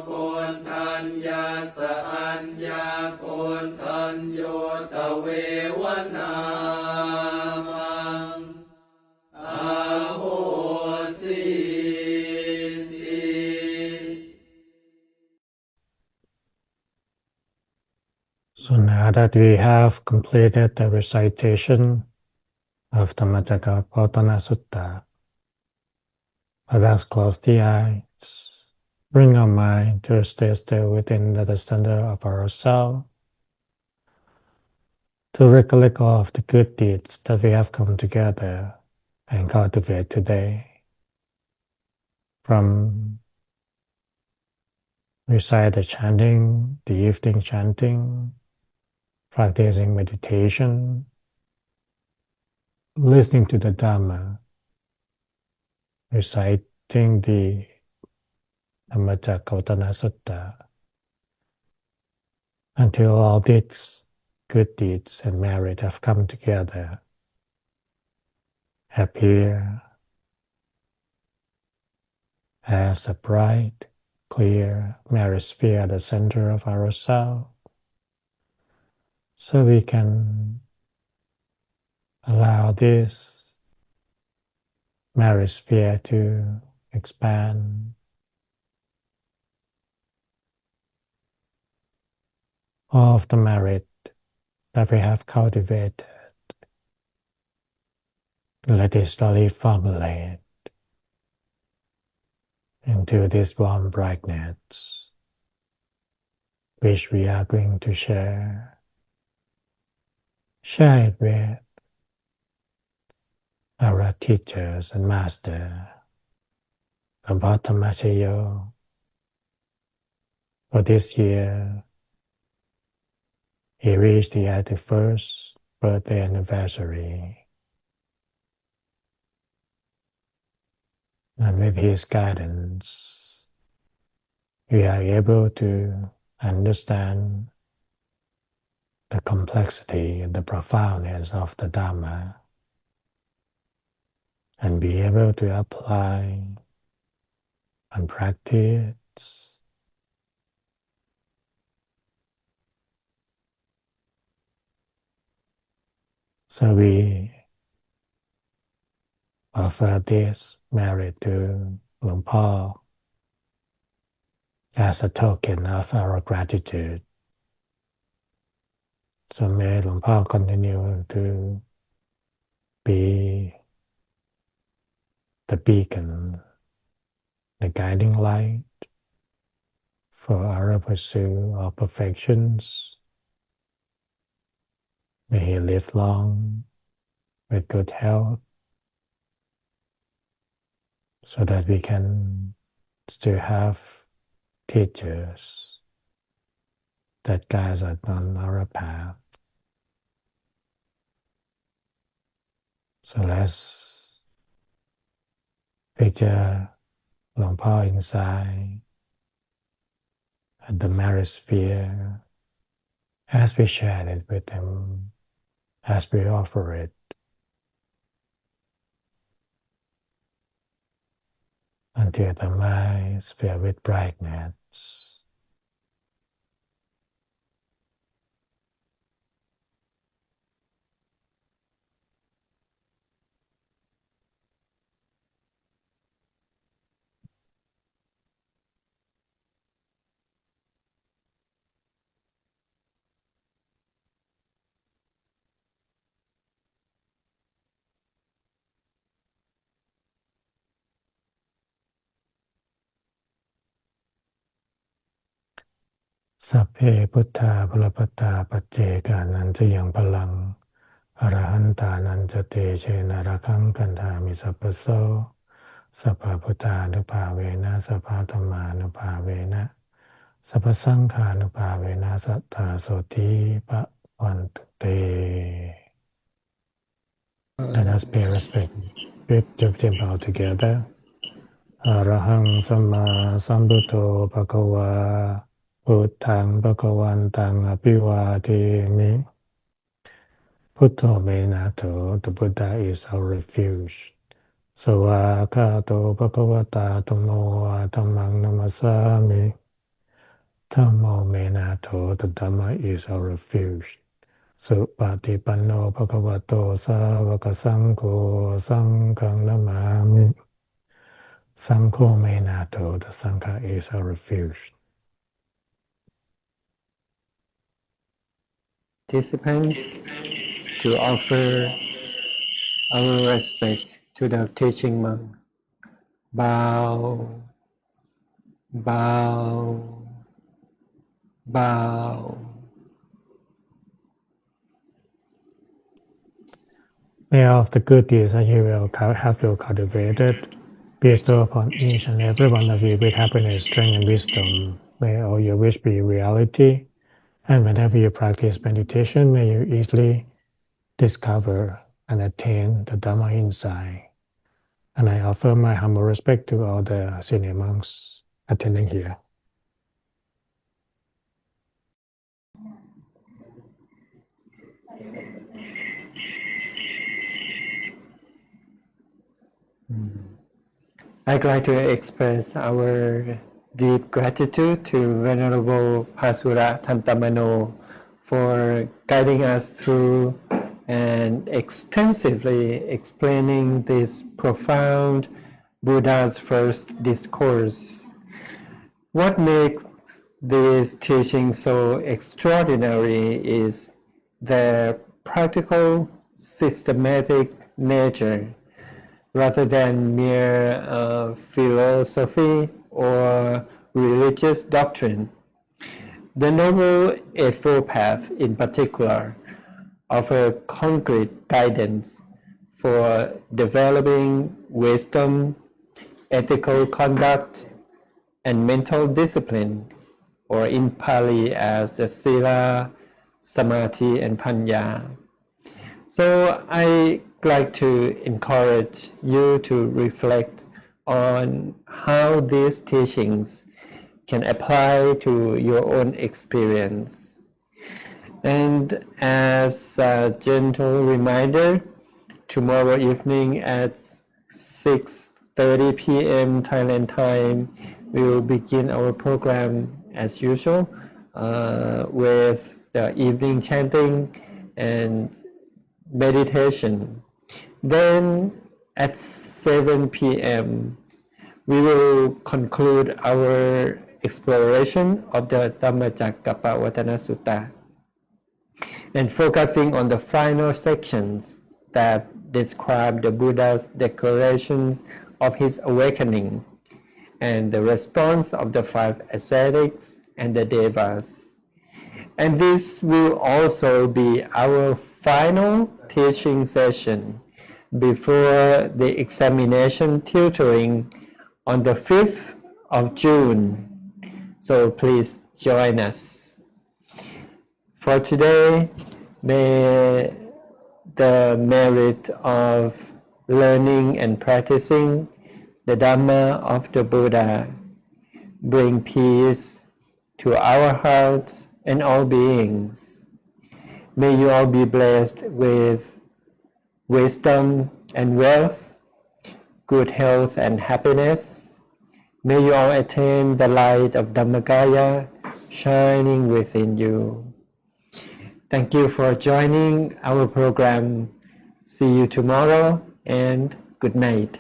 โกนทันยาสอัญญาโกนทันโยตเววนามังอาโหสิติ So now that we have completed the recitation of Dhammacakkappavattanasutta, let us close the eyes, bring our mind to stay still within the center of ourselves, to recollect all of the good deeds that we have come together and cultivate today. From recite the chanting, the evening chanting, practicing meditation, listening to the Dhamma, reciting the Dhammacakkappavattanasutta, until all these good deeds and merit have come together, appear as a bright, clear merit sphere at the center of our self, so we can allow this merit sphere to expand. All of the merit that we have cultivated, let it slowly formulate into this warm brightness, which we are going to share. Share it with our teachers and master, Dhammacakkappavattanasutta. For this year, he reached the 81st birthday anniversary, and with his guidance, we are able to understand the complexity and the profoundness of the Dhamma, and be able to apply and practice. So we offer this merit to Luang Por as a token of our gratitude. So may Luang Por continue to be the beacon, the guiding light for our pursuit of perfections. May he live long with good health, so that we can still have teachers that guide us on our path. So let's picture Luang Por inside at the merit sphere as we share it with him, as we offer it. Until the mind is filled with brightness.สัพเพพุทธาภลปตาปัจเจกานันจะยังพลังอรหันตานันจะเตเชนะระคังกันธามิสัพพโสสัพพพุทธานุภาเวนะสัพพธัมมานุภาเวนะสัพพสังฆานุภาเวนะสัทธาโสติภวันตุเต Let us pay respect with Jogchen bow together. Arahang Samma Sambuddho Bhagava Buddhang Bhagavantam Abhivademi. Buddho Menato, the Buddha is our refuge. Savakato Bhagavata Dhammo Dhammang Namasami. Dhammo Menato, the Dhamma is our refuge. Supatipanno Bhagavato Savaka Sangho Sanghang Namami. Sangho Menato, the Sangha is our refuge. Participants, to offer our respect to the teaching monk. Bow, bow, bow. May all of the good deeds that you will have you cultivated bestow upon each and every one of you with happiness, strength, and wisdom. May all your wish be reality. And whenever you practice meditation, may you easily discover and attain the Dhamma insight. And I offer my humble respect to all the senior monks attending here. I'd like to express our deep gratitude to Venerable Pasura Tantamano for guiding us through and extensively explaining this profound Buddha's first discourse. What makes this teaching so extraordinary is their practical, systematic nature, rather than mere philosophy or religious doctrine. The Noble Eightfold Path, in particular, offers concrete guidance for developing wisdom, ethical conduct, and mental discipline, or in Pali as the Sila, Samadhi, and Panya. So I like to encourage you to reflect on how these teachings can apply to your own experience. And as a gentle reminder, tomorrow evening at 6:30 p.m. Thailand time, we will begin our program as usual with the evening chanting and meditation. Then at 7 p.m. we will conclude our exploration of the Dhammacakkappavattanasutta and focusing on the final sections that describe the Buddha's declarations of his awakening and the response of the 5 ascetics and the devas. And this will also be our final teaching session before the examination tutoring on the 5th of June. So please join us. For today, may the merit of learning and practicing the Dhamma of the Buddha bring peace to our hearts and all beings. May you all be blessed with wisdom and wealth, good health and happiness. May you all attain the light of Dhammakaya shining within you. Thank you for joining our program. See you tomorrow and good night.